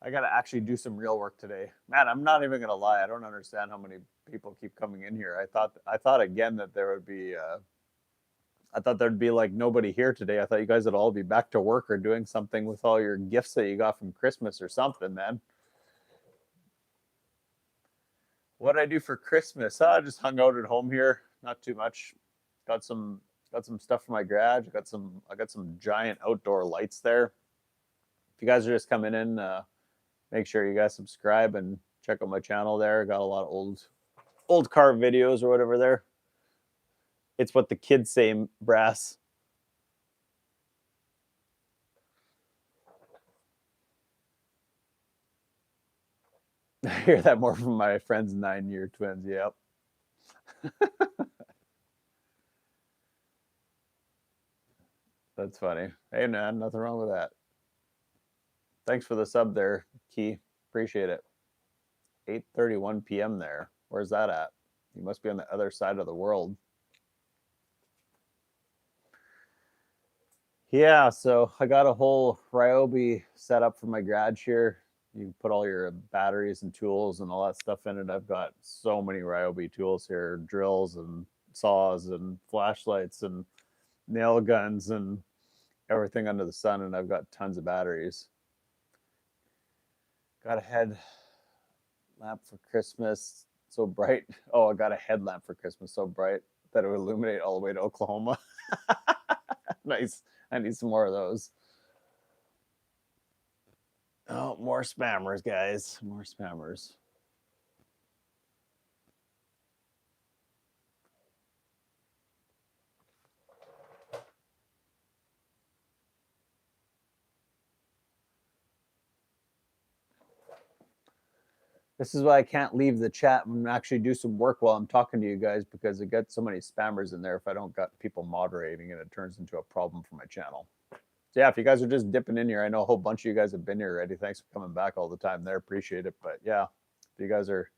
I got to actually do some real work today. Man, I'm not even gonna lie. I don't understand how many people keep coming in here. I thought again that there would be. I thought there'd be like nobody here today. I thought you guys would all be back to work or doing something with all your gifts that you got from Christmas or something, man. What did I do for Christmas? I just hung out at home here. Not too much. Got some got some stuff for my garage. I got some giant outdoor lights there. If you guys are just coming in, make sure you guys subscribe and check out my channel there. Got a lot of old car videos or whatever there. It's what the kids say, brass. I hear that more from my friends, 9-year twins. Yep. That's funny. Hey, man, nothing wrong with that. Thanks for the sub there, Key. Appreciate it. 8:31 p.m. there. Where's that at? You must be on the other side of the world. Yeah, so I got a whole Ryobi set up for my garage here. You can put all your batteries and tools and all that stuff in it. I've got so many Ryobi tools here, drills and saws and flashlights and nail guns and everything under the sun, and I've got tons of batteries. Got a headlamp for Christmas, so bright. Oh, I got a headlamp for Christmas so bright that it would illuminate all the way to Oklahoma. Nice. I need some more of those. Oh, more spammers, guys. More spammers. This is why I can't leave the chat and actually do some work while I'm talking to you guys, because it gets so many spammers in there. If I don't got people moderating, and it turns into a problem for my channel. So yeah, if you guys are just dipping in here, I know a whole bunch of you guys have been here already. Thanks for coming back all the time there. Appreciate it. But yeah, if you guys are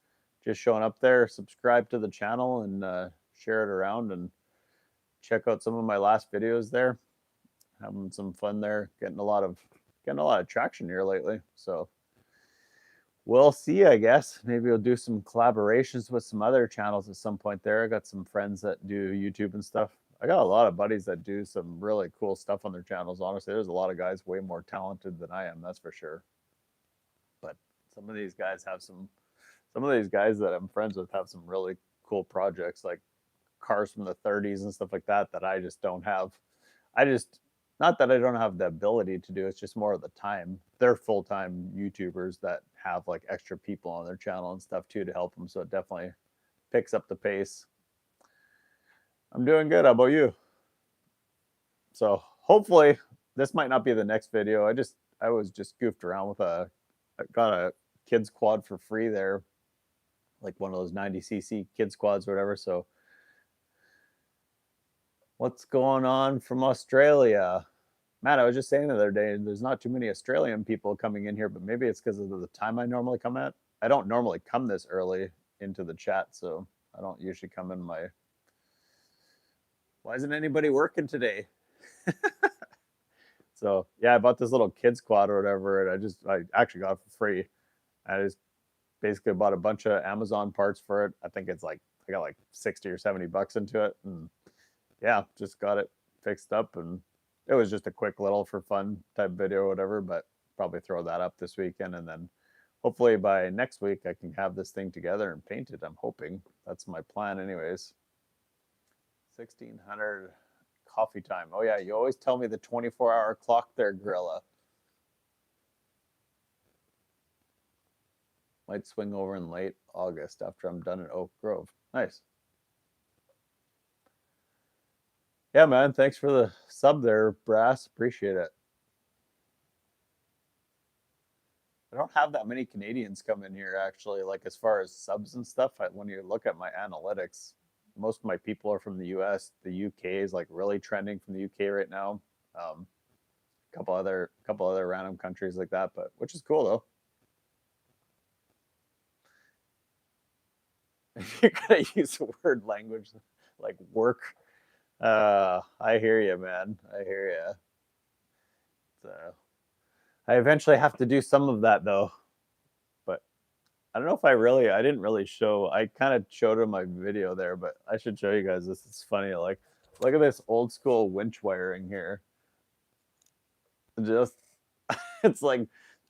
just showing up there, subscribe to the channel and share it around and check out some of my last videos there. having some fun there, getting a lot of traction here lately. So we'll see, I guess. Maybe we'll do some collaborations with some other channels at some point there. I got some friends that do YouTube and stuff. I got a lot of buddies that do some really cool stuff on their channels. Honestly, there's a lot of guys way more talented than I am, that's for sure. But some of these guys have some of these guys that I'm friends with have some really cool projects like cars from the 30s and stuff like that that I just don't have. I just not that I don't have the ability to do, it's just more of the time. They're full-time YouTubers that have like extra people on their channel and stuff too to help them, so it definitely picks up the pace. I'm doing good. How about you? So hopefully this might not be the next video. I was just goofed around with I got a kids quad for free there, like one of those 90cc kids quads or whatever. So what's going on from Australia? Matt, I was just saying the other day, there's not too many Australian people coming in here, but maybe it's because of the time I normally come at. I don't normally come this early into the chat, so I don't usually come in my. Why isn't anybody working today? So yeah, I bought this little kids quad or whatever, and I actually got it for free. I just basically bought a bunch of Amazon parts for it. I think it's like I got like 60 or 70 bucks into it, and yeah, just got it fixed up, and it was just a quick little for fun type video or whatever, but probably throw that up this weekend, and then hopefully by next week I can have this thing together and paint it. I'm hoping that's my plan anyways. 1600 coffee time. Oh yeah, you always tell me the 24-hour clock there, Gorilla. Might swing over in late August after I'm done at Oak Grove. Nice. Yeah, man. Thanks for the sub there, Brass. Appreciate it. I don't have that many Canadians come in here, actually, like as far as subs and stuff. When you look at my analytics, most of my people are from the US. The UK is like really trending from the UK right now. A couple other random countries like that, but which is cool though. You're gonna use the word language like work. I hear you, man. I hear you. So I eventually have to do some of that though. But I don't know if I didn't really show. I kind of showed in my video there, but I should show you guys this. It's funny. Like, look at this old school winch wiring here. Just, it's like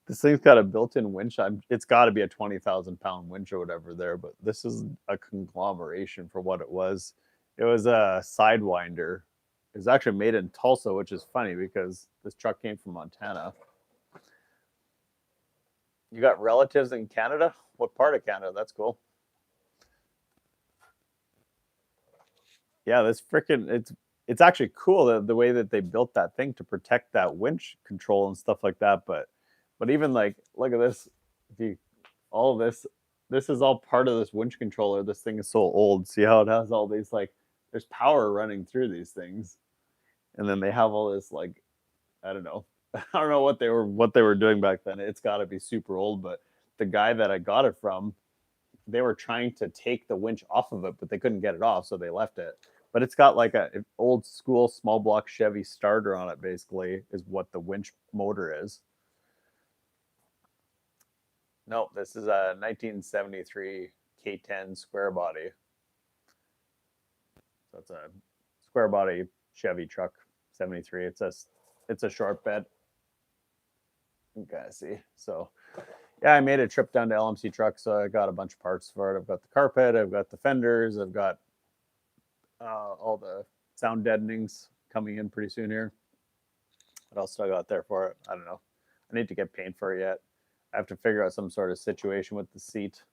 this thing's got a built-in winch. It's got to be a 20,000 pound winch or whatever there, but this is a conglomeration for what it was. It was a sidewinder. It was actually made in Tulsa, which is funny because this truck came from Montana. You got relatives in Canada? What part of Canada? That's cool. Yeah, this freaking it's actually cool the way that they built that thing to protect that winch control and stuff like that. But even like look at this. If you all of this is all part of this winch controller. This thing is so old. See how it has all these like there's power running through these things. And then they have all this like I don't know. I don't know what they were doing back then. It's got to be super old, but the guy that I got it from, they were trying to take the winch off of it, but they couldn't get it off, so they left it. But it's got like a old school small block Chevy starter on it. Basically, is what the winch motor is. No, this is a 1973 K10 square body. So it's a square body Chevy truck, 73. It's a short bed. You guys see. So yeah, I made a trip down to LMC Truck, so I got a bunch of parts for it. I've got the carpet, I've got the fenders, I've got all the sound deadenings coming in pretty soon here. What else do I got there for it? I don't know. I need to get paint for it yet. I have to figure out some sort of situation with the seat.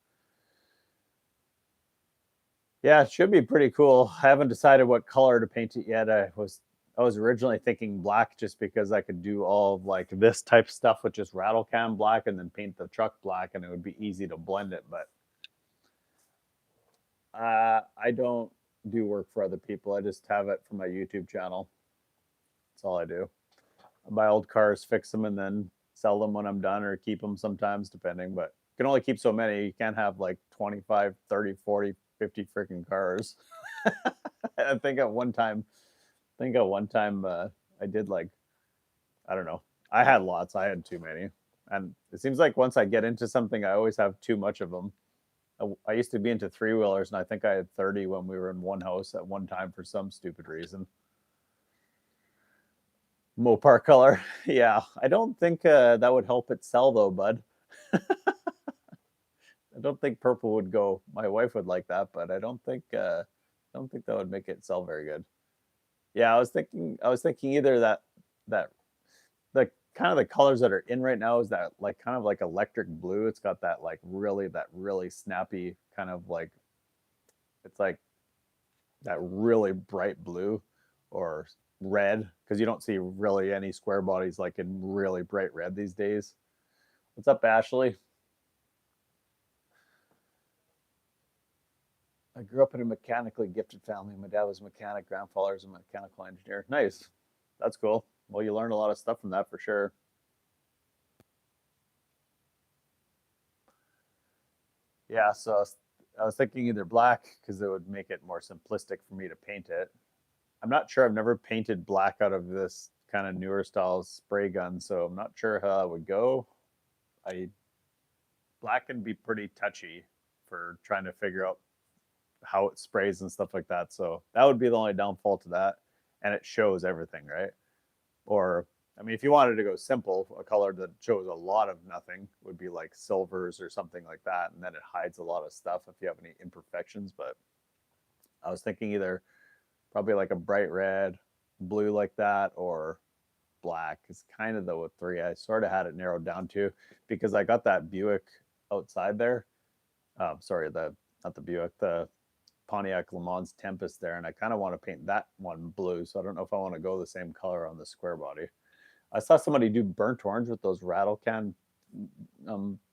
Yeah, it should be pretty cool. I haven't decided what color to paint it yet. I was originally thinking black just because I could do all of like this type of stuff with just rattle can black and then paint the truck black and it would be easy to blend it. But I don't do work for other people. I just have it for my YouTube channel. That's all I do. I buy old cars, fix them, and then sell them when I'm done or keep them sometimes, depending. But you can only keep so many. You can't have like 25, 30, 40, 50 freaking cars. I think at one time I did like I don't know. I had lots. I had too many. And it seems like once I get into something, I always have too much of them. I used to be into three wheelers, and I think I had 30 when we were in one house at one time for some stupid reason. Mopar color. Yeah. I don't think that would help it sell, though, bud. I don't think purple would go. My wife would like that, but I don't think that would make it sell very good. Yeah, I was thinking either that the kind of the colors that are in right now is that like kind of like electric blue. It's got that really snappy kind of like it's like that really bright blue or red because you don't see really any square bodies like in really bright red these days. What's up, Ashley? I grew up in a mechanically gifted family. My dad was a mechanic, grandfather was a mechanical engineer. Nice. That's cool. Well, you learned a lot of stuff from that for sure. Yeah, so I was thinking either black because it would make it more simplistic for me to paint it. I'm not sure. I've never painted black out of this kind of newer style spray gun, so I'm not sure how that would go. I Black can be pretty touchy for trying to figure out how it sprays and stuff like that. So that would be the only downfall to that, and it shows everything, right? Or I mean, if you wanted to go simple, a color that shows a lot of nothing would be like silvers or something like that, and then it hides a lot of stuff if you have any imperfections. But I was thinking either probably like a bright red, blue like that, or black is kind of the three I sort of had it narrowed down to because I got that Buick outside there. Sorry, the not the Buick, the Pontiac Le Mans Tempest there, and I kind of want to paint that one blue. So I don't know if I want to go the same color on the square body. I saw somebody do burnt orange with those rattle can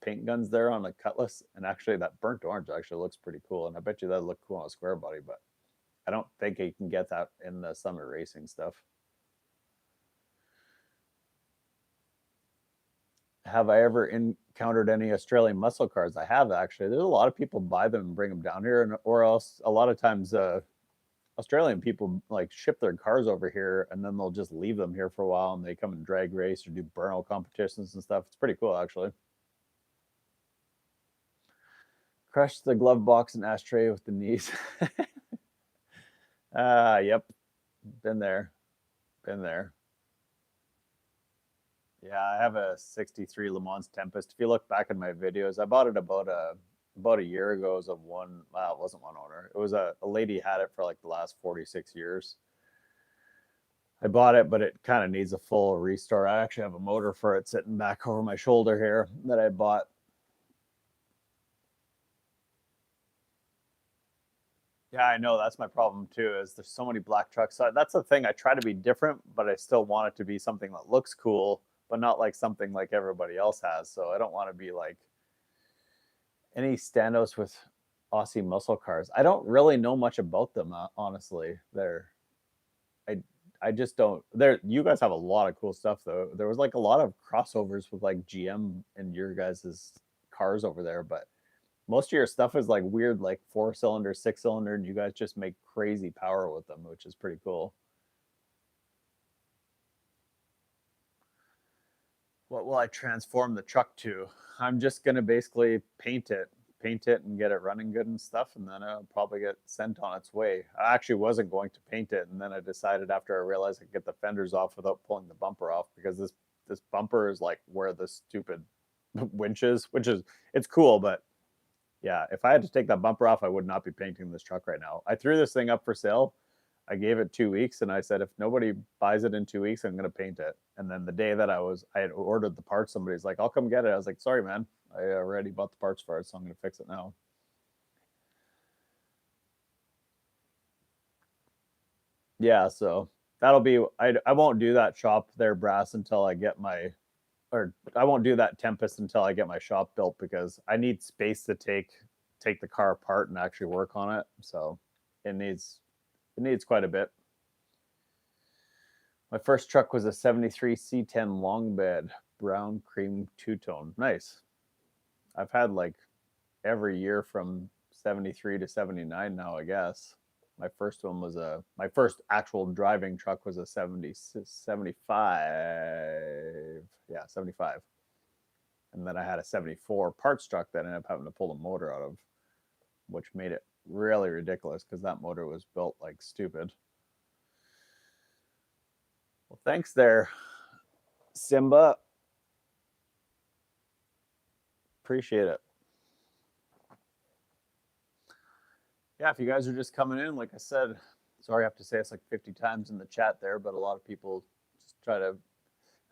paint guns there on a Cutlass, and actually that burnt orange actually looks pretty cool. And I bet you that'd look cool on a square body, but I don't think you can get that in the summer racing stuff. Have I ever encountered any Australian muscle cars? I have actually. There's a lot of people buy them and bring them down here, and or else a lot of times Australian people like ship their cars over here and then they'll just leave them here for a while and they come and drag race or do burnout competitions and stuff. It's pretty cool actually. Crush the glove box and ashtray with the knees. Yep, been there, been there. Yeah, I have a '63 Le Mans Tempest. If you look back in my videos, I bought it about a year ago as a one. Well, it wasn't one owner. It was a lady had it for like the last 46 years. I bought it, but it kind of needs a full restore. I actually have a motor for it sitting back over my shoulder here that I bought. Yeah, I know that's my problem too. Is there's so many black trucks. So that's the thing. I try to be different, but I still want it to be something that looks cool, but not like something like everybody else has. So I don't want to be like any standouts with Aussie muscle cars. I don't really know much about them, honestly. I I just don't. There, you guys have a lot of cool stuff though. There was like a lot of crossovers with like GM and your guys's cars over there, but most of your stuff is like weird, like four cylinder, six cylinder, and you guys just make crazy power with them, which is pretty cool. What will I transform the truck to? I'm just gonna basically paint it and get it running good and stuff, and then it'll probably get sent on its way. I actually wasn't going to paint it, and then I decided after I realized I could get the fenders off without pulling the bumper off because this bumper is like where the stupid winch is, which is it's cool, but yeah, if I had to take that bumper off, I would not be painting this truck right now. I threw this thing up for sale. I gave it 2 weeks and I said, if nobody buys it in 2 weeks, I'm going to paint it. And then the day that I had ordered the parts, somebody's like, I'll come get it. I was like, sorry, man. I already bought the parts for it, so I'm going to fix it now. Yeah, so that'll be, I won't do that shop there, Brass, until I get my, or I won't do that Tempest until I get my shop built because I need space to take the car apart and actually work on it. So it needs it needs quite a bit. My first truck was a 73 C10 long bed, brown cream two tone. Nice. I've had like every year from 73 to 79 now, I guess. My first one was my first actual driving truck was a 75. Yeah, 75. And then I had a 74 parts truck that I ended up having to pull the motor out of, which made it really ridiculous because that motor was built like stupid. Well, thanks there, Simba. Appreciate it. Yeah, if you guys are just coming in, like I said, sorry I have to say it's like 50 times in the chat there, but a lot of people just try to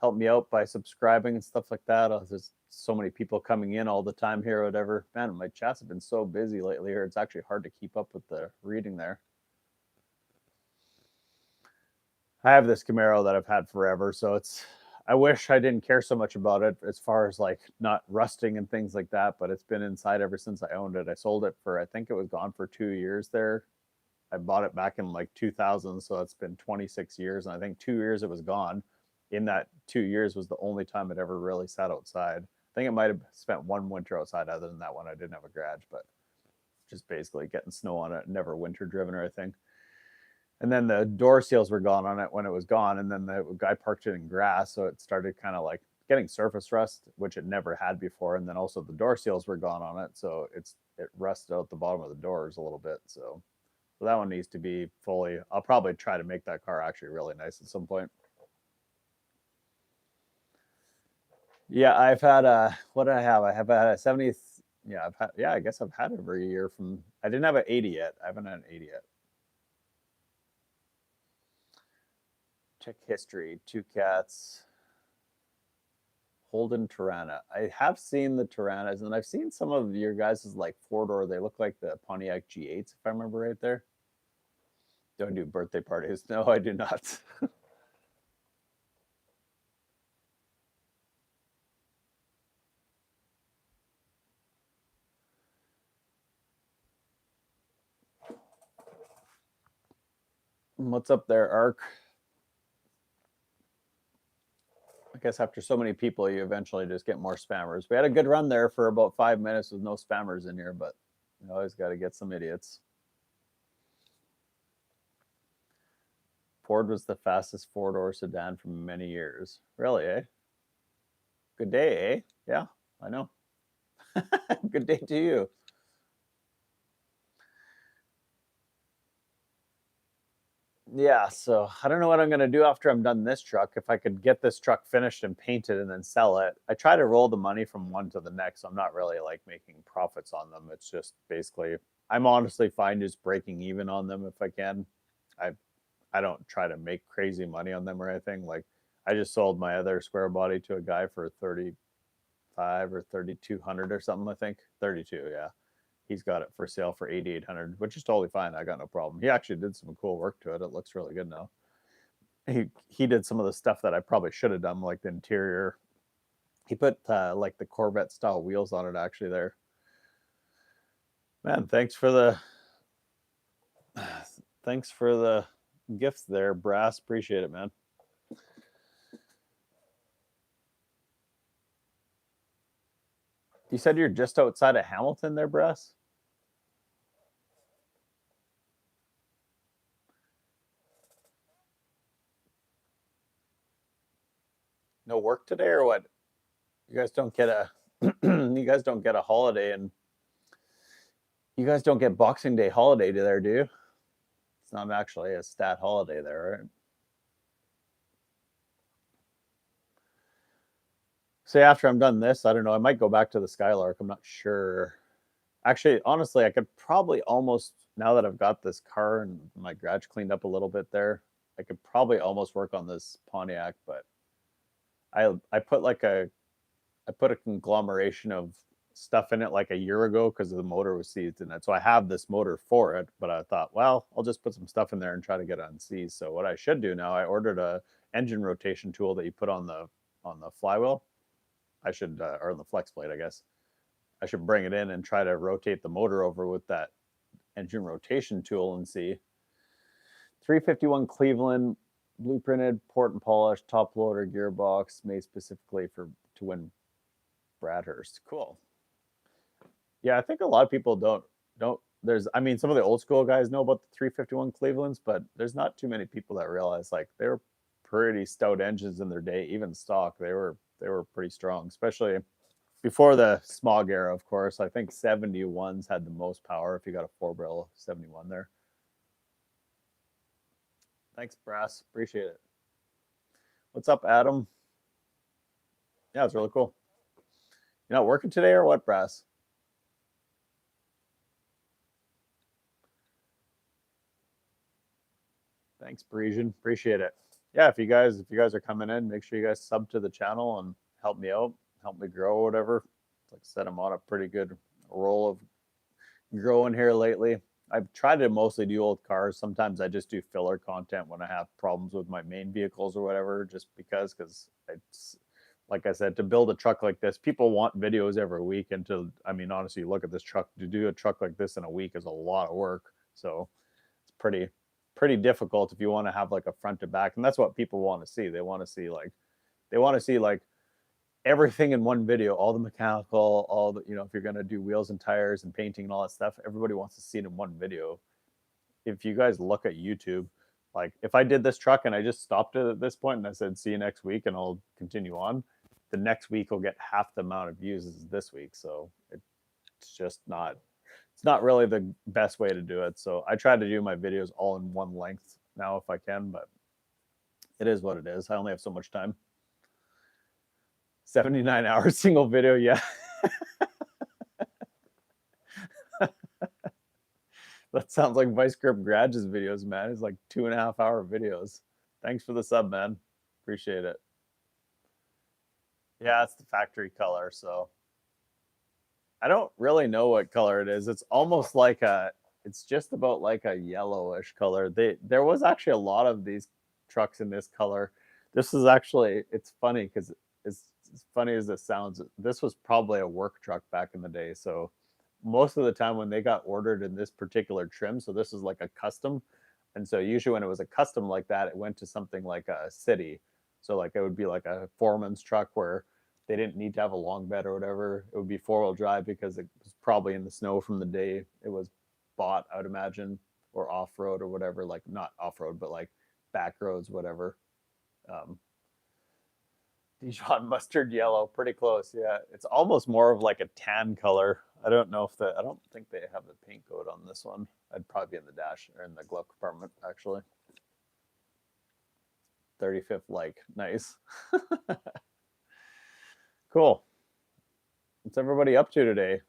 help me out by subscribing and stuff like that. There's so many people coming in all the time here or whatever. Man, my chats have been so busy lately here. It's actually hard to keep up with the reading there. I have this Camaro that I've had forever, so I wish I didn't care so much about it as far as like not rusting and things like that, but it's been inside ever since I owned it. I sold it for, I think it was gone for 2 years there. I bought it back in like 2000, so it's been 26 years, and I think 2 years it was gone. In that 2 years was the only time it ever really sat outside. I think it might have spent one winter outside. Other than that one, I didn't have a garage, but just basically getting snow on it, never winter driven or anything. And then the door seals were gone on it when it was gone, and then the guy parked it in grass, so it started kind of like getting surface rust, which it never had before. And then also the door seals were gone on it, so it rusted out the bottom of the doors a little bit. So that one needs to be fully. I'll probably try to make that car actually really nice at some point. Yeah, I've had what did I have? I have had a 70. Yeah, I guess I've had it every year from. I didn't have an 80 yet. I haven't had an 80 yet. Check history. Two cats. Holden Tirana. I have seen the Tiranas, and I've seen some of your guys' like 4-door. They look like the Pontiac G8s, if I remember right there. Don't do birthday parties. No, I do not. What's up there, Ark? I guess after so many people, you eventually just get more spammers. We had a good run there for about 5 minutes with no spammers in here, but you always got to get some idiots. Ford was the fastest 4-door sedan for many years. Really, eh? Good day, eh? Yeah, I know. Good day to you. Yeah, so I don't know what I'm going to do after I'm done this truck. If I could get this truck finished and painted and then sell it. I try to roll the money from one to the next. So I'm not really like making profits on them. It's just basically, I'm honestly fine just breaking even on them if I can. I don't try to make crazy money on them or anything. Like I just sold my other square body to a guy for 35 or 3,200 or something, I think. 32, yeah. He's got it for sale for 8,800, which is totally fine. I got no problem. He actually did some cool work to it. It looks really good now. He did some of the stuff that I probably should have done, like the interior. He put like the Corvette style wheels on it actually there. Man, thanks for the gifts there, Brass. Appreciate it, man. You said you're just outside of Hamilton there, Brass? No work today or what? You guys don't get a you guys don't get a holiday, and you guys don't get Boxing Day holiday there, do you? It's not actually a stat holiday there, right? Say after I'm done this, I don't know. I might go back to the Skylark. I'm not sure. Actually, honestly, I could probably almost, now that I've got this car and my garage cleaned up a little bit there, I could probably almost work on this Pontiac, but I put like I put a conglomeration of stuff in it like a year ago because the motor was seized in it. So I have this motor for it, but I thought, well, I'll just put some stuff in there and try to get it unseized. So what I should do now, I ordered a engine rotation tool that you put on the flywheel. I should or the flex plate, I guess. I should bring it in and try to rotate the motor over with that engine rotation tool and see. 351 Cleveland, blueprinted, port and polish, top loader gearbox, made specifically to win Bradhurst. Cool. Yeah, I think a lot of people don't I mean, some of the old school guys know about the 351 Clevelands, but there's not too many people that realize like they were pretty stout engines in their day, even stock. They were pretty strong, especially before the smog era, of course. I think 71s had the most power if you got a 4 barrel 71 there. Thanks, Brass. Appreciate it. What's up, Adam? Yeah, it's really cool. You're not working today or what, Brass? Thanks, Parisian. Appreciate it. Yeah, if you guys are coming in, make sure you guys sub to the channel and help me out, help me grow, whatever. Like I said, I'm on a pretty good roll of growing here lately. I've tried to mostly do old cars. Sometimes I just do filler content when I have problems with my main vehicles or whatever, just because it's like I said, to build a truck like this, people want videos every week. And I mean, honestly, look at this truck. To do a truck like this in a week is a lot of work. So it's pretty difficult if you want to have like a front to back. And that's what people want to see. They want to see like everything in one video, all the mechanical, all the, if you're going to do wheels and tires and painting and all that stuff, everybody wants to see it in one video. If you guys look at YouTube, like if I did this truck and I just stopped it at this point and I said, see you next week and I'll continue on, the next week will get half the amount of views as this week. So it's just it's not really the best way to do it. So I try to do my videos all in one length now if I can, but it is what it is. I only have so much time. 79 hours single video. Yeah. That sounds like Vice Grip Garage's videos, man. It's like 2.5 hour videos. Thanks for the sub, man. Appreciate it. Yeah, it's the factory color. So I don't really know what color it is. It's almost like it's just about like a yellowish color. There was actually a lot of these trucks in this color. This is actually, it's funny because as funny as this sounds, this was probably a work truck back in the day. So most of the time when they got ordered in this particular trim, so this is like a custom. And so usually when it was a custom like that, it went to something like a city. So like it would be like a foreman's truck where they didn't need to have a long bed or whatever. It would be 4-wheel drive because it was probably in the snow from the day it was bought, I would imagine, or off road or whatever. Like not off road, but like back roads, whatever. Um, Dijon mustard yellow, pretty close. Yeah, it's almost more of like a tan color. I don't know if I don't think they have the paint coat on this one. I'd probably be in the dash or in the glove compartment actually. 35th like, nice. Cool. What's everybody up to today?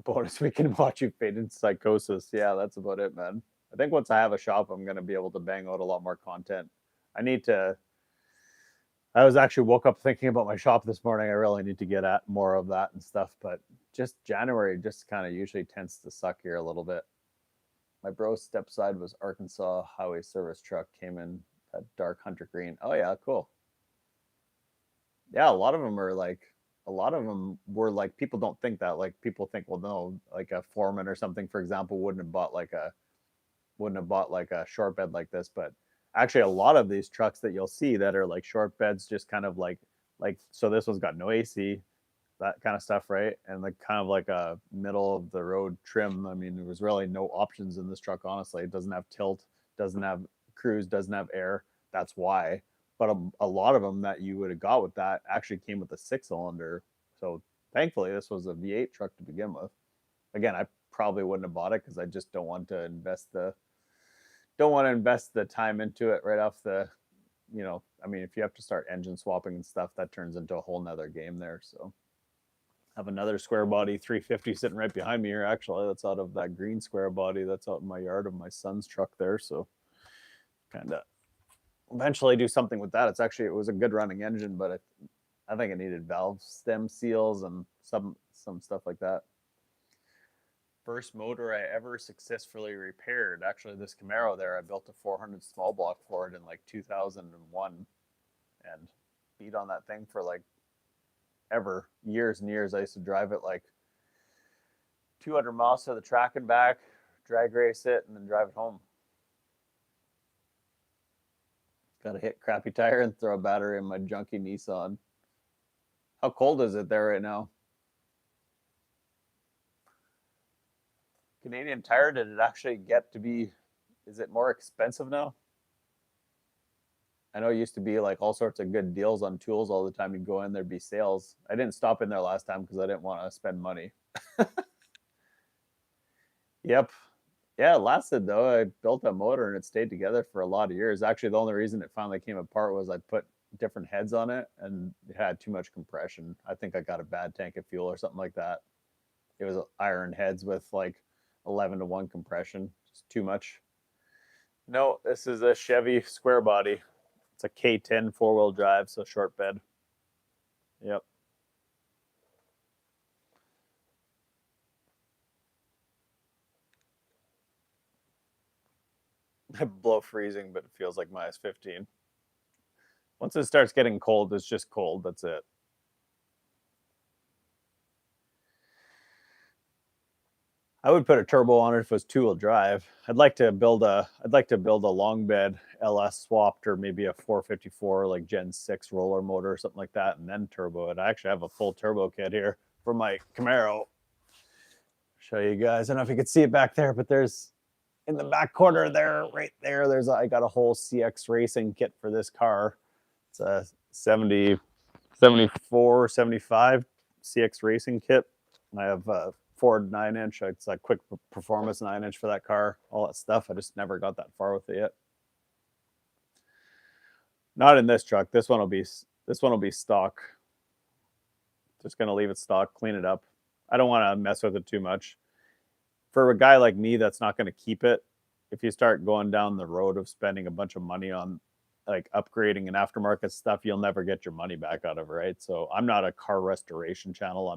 Bonus, we can watch you fade into psychosis. Yeah, that's about it, man. I think once I have a shop, I'm gonna be able to bang out a lot more content. I need to. I was actually woke up thinking about my shop this morning. I really need to get at more of that and stuff. But just January just kind of usually tends to suck here a little bit. My bro's stepside was Arkansas highway service truck, came in that dark hunter green. Oh yeah, cool. Yeah, a lot of them were like, people don't think that. Like people think, well, no, like a foreman or something, for example, wouldn't have bought like a short bed like this. But actually, a lot of these trucks that you'll see that are like short beds, just kind of like so this one's got no AC, that kind of stuff, right? And like kind of like a middle of the road trim. I mean, there was really no options in this truck, honestly. It doesn't have tilt, doesn't have cruise, doesn't have air. That's why. But a lot of them that you would have got with that actually came with a 6 cylinder. So thankfully, this was a V8 truck to begin with. Again, I probably wouldn't have bought it because I just don't want to invest the time into it right off the, I mean, if you have to start engine swapping and stuff, that turns into a whole nother game there. So I have another square body 350 sitting right behind me here. Actually, that's out of that green square body that's out in my yard of my son's truck there. So kind of eventually do something with that. It was a good running engine, but I think it needed valve stem seals and some stuff like that. First motor I ever successfully repaired. Actually, this Camaro there, I built a 400 small block for it in like 2001 and beat on that thing for like ever, years and years. I used to drive it like 200 miles to the track and back, drag race it, and then drive it home. Got to hit crappy tire and throw a battery in my junky Nissan. How cold is it there right now? Canadian Tire, did it actually get to be, is it more expensive now? I know it used to be like all sorts of good deals on tools all the time. You'd go in, there'd be sales. I didn't stop in there last time because I didn't want to spend money. Yep. Yeah, it lasted though. I built a motor and it stayed together for a lot of years. Actually, the only reason it finally came apart was I put different heads on it and it had too much compression. I think I got a bad tank of fuel or something like that. It was iron heads with like 11-to-1 compression, just too much. No, this is a Chevy square body. It's a K10 four-wheel drive, so short bed. Yep. Below freezing, but it feels like minus 15. Once it starts getting cold, it's just cold. That's it. I would put a turbo on it if it was two-wheel drive. I'd like to build a long bed LS swapped or maybe a 454 like Gen 6 roller motor or something like that, and then turbo it. I actually have a full turbo kit here for my Camaro. Show you guys. I don't know if you can see it back there, but there's in the back corner there, right there. I got a whole CX racing kit for this car. It's a 70, 74, 75 CX racing kit. I have a Ford 9-inch. It's a quick performance 9-inch for that car. All that stuff. I just never got that far with it yet. Not in this truck. This one will be stock. Just gonna leave it stock, clean it up. I don't want to mess with it too much. For a guy like me that's not going to keep it, if you start going down the road of spending a bunch of money on like upgrading and aftermarket stuff, you'll never get your money back out of it, right? So I'm not a car restoration channel.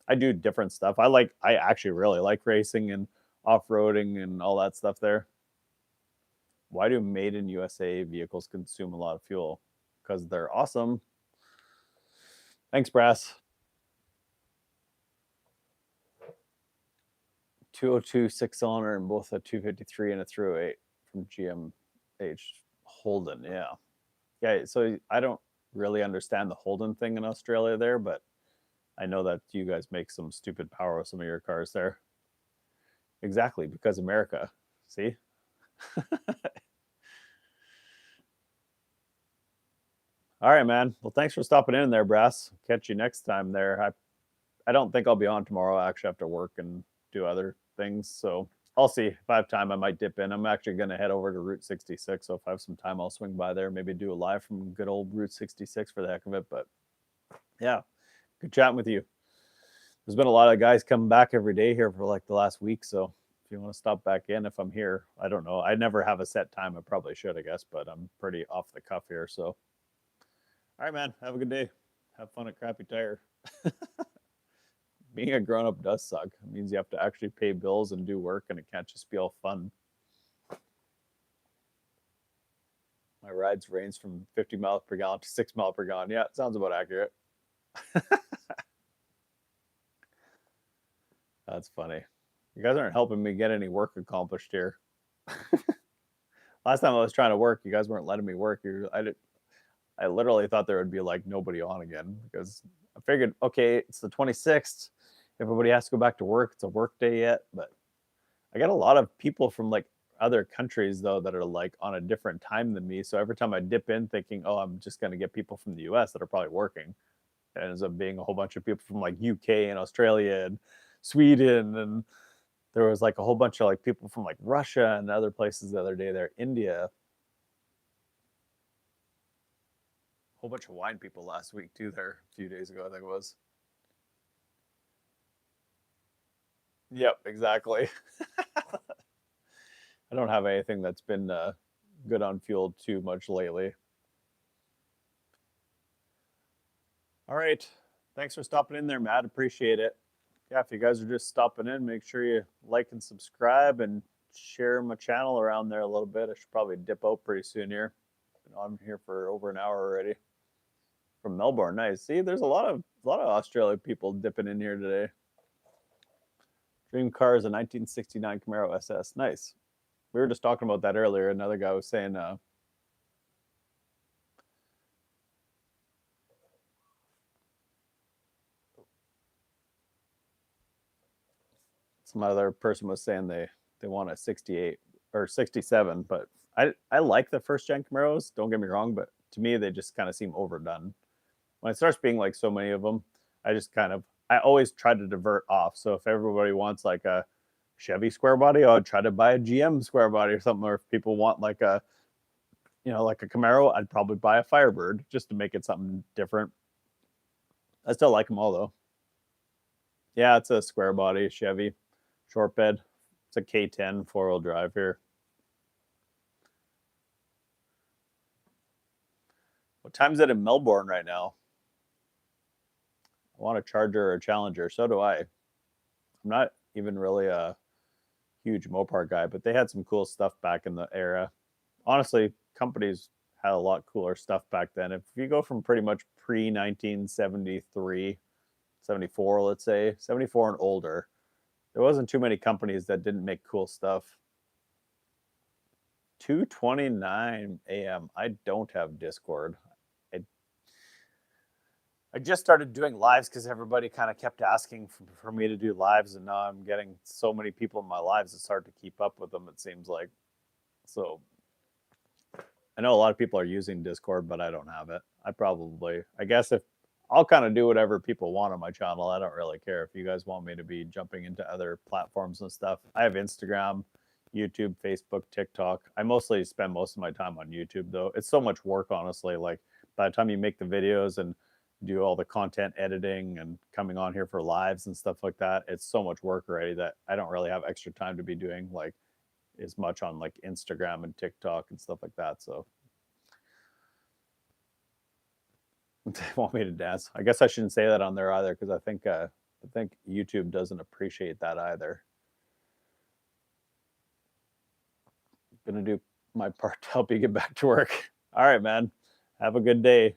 I do different stuff. I actually really like racing and off-roading and all that stuff there. Why do made in USA vehicles consume a lot of fuel? Because they're awesome. Thanks, Brass. 202 6-cylinder and both a 253 and a through 8 from GMH Holden. Yeah. So I don't really understand the Holden thing in Australia there, but I know that you guys make some stupid power with some of your cars there. Exactly, because America. See? All right, man. Well, thanks for stopping in there, Brass. Catch you next time there. I don't think I'll be on tomorrow. I actually have to work and do other things. So I'll see. If I have time, I might dip in. I'm actually going to head over to Route 66. So if I have some time, I'll swing by there, maybe do a live from good old Route 66 for the heck of it. But yeah, good chatting with you. There's been a lot of guys coming back every day here for like the last week. So if you want to stop back in, if I'm here, I don't know. I never have a set time. I probably should, I guess, but I'm pretty off the cuff here. So, all right, man. Have a good day. Have fun at Crappy Tire. Being a grown up does suck. It means you have to actually pay bills and do work, and it can't just be all fun. My rides range from 50 miles per gallon to 6 miles per gallon. Yeah, it sounds about accurate. That's funny. You guys aren't helping me get any work accomplished here. Last time I was trying to work, you guys weren't letting me work. I literally thought there would be like nobody on again because I figured, okay, it's the 26th. Everybody has to go back to work. It's a work day yet, but I got a lot of people from like other countries though that are like on a different time than me. So every time I dip in thinking, oh, I'm just going to get people from the US that are probably working, it ends up being a whole bunch of people from like UK and Australia and Sweden, and there was like a whole bunch of like people from like Russia and other places the other day there, India. A whole bunch of wine people last week too there a few days ago, I think it was. Yep, exactly. I don't have anything that's been good on fuel too much lately. All right. Thanks for stopping in there, Matt. Appreciate it. Yeah, if you guys are just stopping in, make sure you like and subscribe and share my channel around there a little bit. I should probably dip out pretty soon here. Been on here for over an hour already. From Melbourne, nice. See, there's a lot of Australia people dipping in here today. Dream car is a 1969 Camaro SS. Nice. We were just talking about that earlier. Another guy was saying Some other person was saying they want a 68 or 67, but I like the first gen Camaros. Don't get me wrong, but to me they just kind of seem overdone. When it starts being like so many of them, I always try to divert off. So if everybody wants like a Chevy square body, I'd try to buy a GM square body or something. Or if people want like a like a Camaro, I'd probably buy a Firebird just to make it something different. I still like them all though. Yeah, it's a square body Chevy, short bed. It's a K10 4-wheel drive here. What time is it in Melbourne right now? I want a Charger or a Challenger. So do I. I'm not even really a huge Mopar guy, but they had some cool stuff back in the era. Honestly, companies had a lot cooler stuff back then. If you go from pretty much pre 1973, 74, let's say, 74 and older, there wasn't too many companies that didn't make cool stuff. 2:29 a.m. I don't have Discord. I just started doing lives because everybody kind of kept asking for me to do lives, and now I'm getting so many people in my lives, it's hard to keep up with them, it seems like. So I know a lot of people are using Discord, but I don't have it. I guess if I'll kind of do whatever people want on my channel, I don't really care. If you guys want me to be jumping into other platforms and stuff, I have Instagram, YouTube, Facebook, TikTok. I mostly spend most of my time on YouTube though. It's so much work, honestly. Like by the time you make the videos and do all the content editing and coming on here for lives and stuff like that, it's so much work already that I don't really have extra time to be doing like as much on like Instagram and TikTok and stuff like that. So they want me to dance. I guess I shouldn't say that on there either because I think YouTube doesn't appreciate that either. I'm gonna do my part to help you get back to work. All right, man. Have a good day.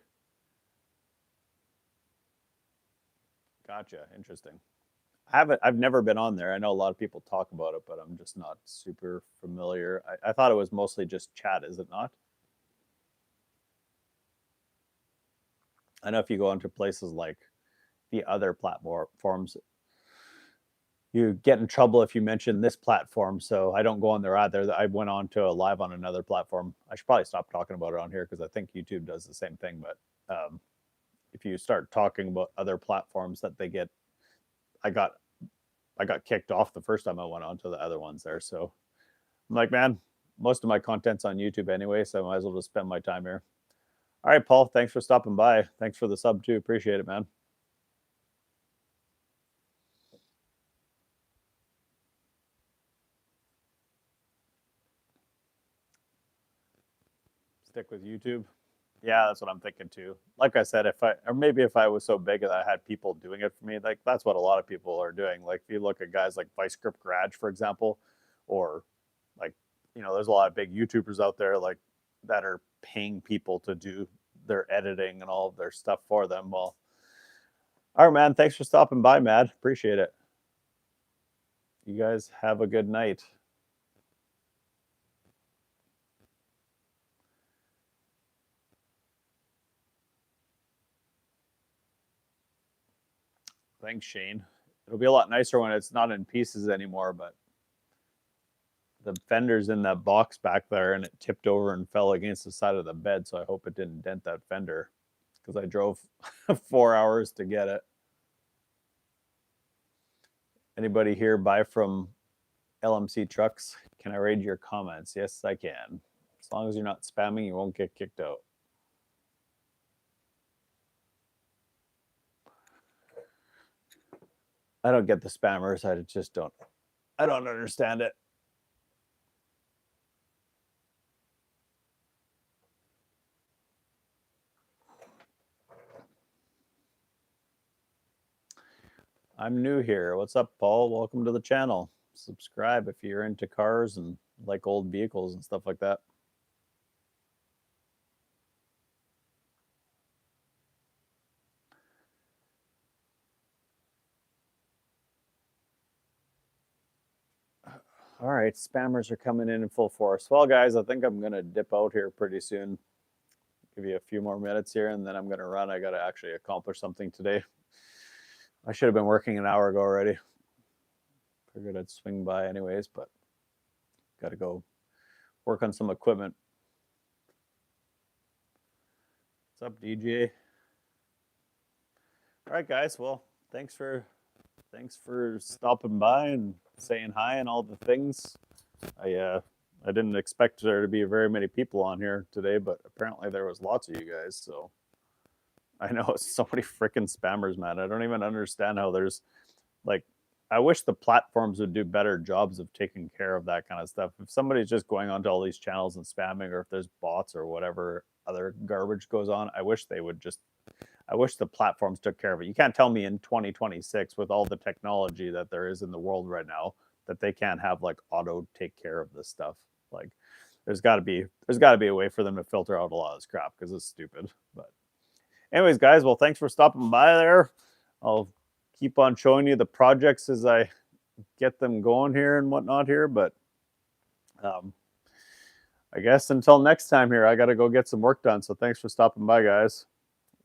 Gotcha. Interesting. I've never been on there. I know a lot of people talk about it, but I'm just not super familiar. I thought it was mostly just chat, is it not? I know if you go into places like the other platforms, you get in trouble if you mention this platform. So I don't go on there either. I went on to a live on another platform. I should probably stop talking about it on here because I think YouTube does the same thing. But if you start talking about other platforms that they get, I got kicked off the first time I went on to the other ones there. So I'm like, man, most of my content's on YouTube anyway, so I might as well just spend my time here. All right, Paul, thanks for stopping by. Thanks for the sub too. Appreciate it, man. Stick with YouTube. Yeah, that's what I'm thinking too. Like I said, if I was so big that I had people doing it for me, like that's what a lot of people are doing. Like if you look at guys like Vice Grip Garage, for example, or like there's a lot of big YouTubers out there like that are paying people to do their editing and all of their stuff for them. Well, all right, man. Thanks for stopping by, Matt. Appreciate it. You guys have a good night. Thanks, Shane. It'll be a lot nicer when it's not in pieces anymore, but the fender's in that box back there and it tipped over and fell against the side of the bed, so I hope it didn't dent that fender because I drove 4 hours to get it. Anybody here buy from LMC Trucks? Can I read your comments? Yes, I can. As long as you're not spamming, you won't get kicked out. I don't get the spammers. I don't understand it. I'm new here. What's up, Paul? Welcome to the channel. Subscribe if you're into cars and like old vehicles and stuff like that. All right, spammers are coming in full force. Well, guys, I think I'm going to dip out here pretty soon. Give you a few more minutes here, and then I'm going to run. I got to actually accomplish something today. I should have been working an hour ago already. Figured I'd swing by anyways, but got to go work on some equipment. What's up, DJ? All right, guys. Well, thanks for stopping by and saying hi and all the things. I didn't expect there to be very many people on here today, but apparently there was lots of you guys. So I know so many freaking spammers, man. I don't even understand how there's like. I wish the platforms would do better jobs of taking care of that kind of stuff. If somebody's just going onto all these channels and spamming, or if there's bots or whatever other garbage goes on, I wish they would just. I wish the platforms took care of it. You can't tell me in 2026 with all the technology that there is in the world right now that they can't have like auto take care of this stuff. Like there's got to be a way for them to filter out a lot of this crap because it's stupid. But anyways, guys, well, thanks for stopping by there. I'll keep on showing you the projects as I get them going here and whatnot here. But I guess until next time here, I got to go get some work done. So thanks for stopping by, guys.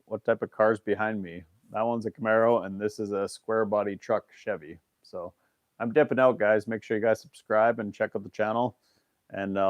What type of car's behind me? That one's a Camaro, and this is a square body truck Chevy. So I'm dipping out, guys. Make sure you guys subscribe and check out the channel. And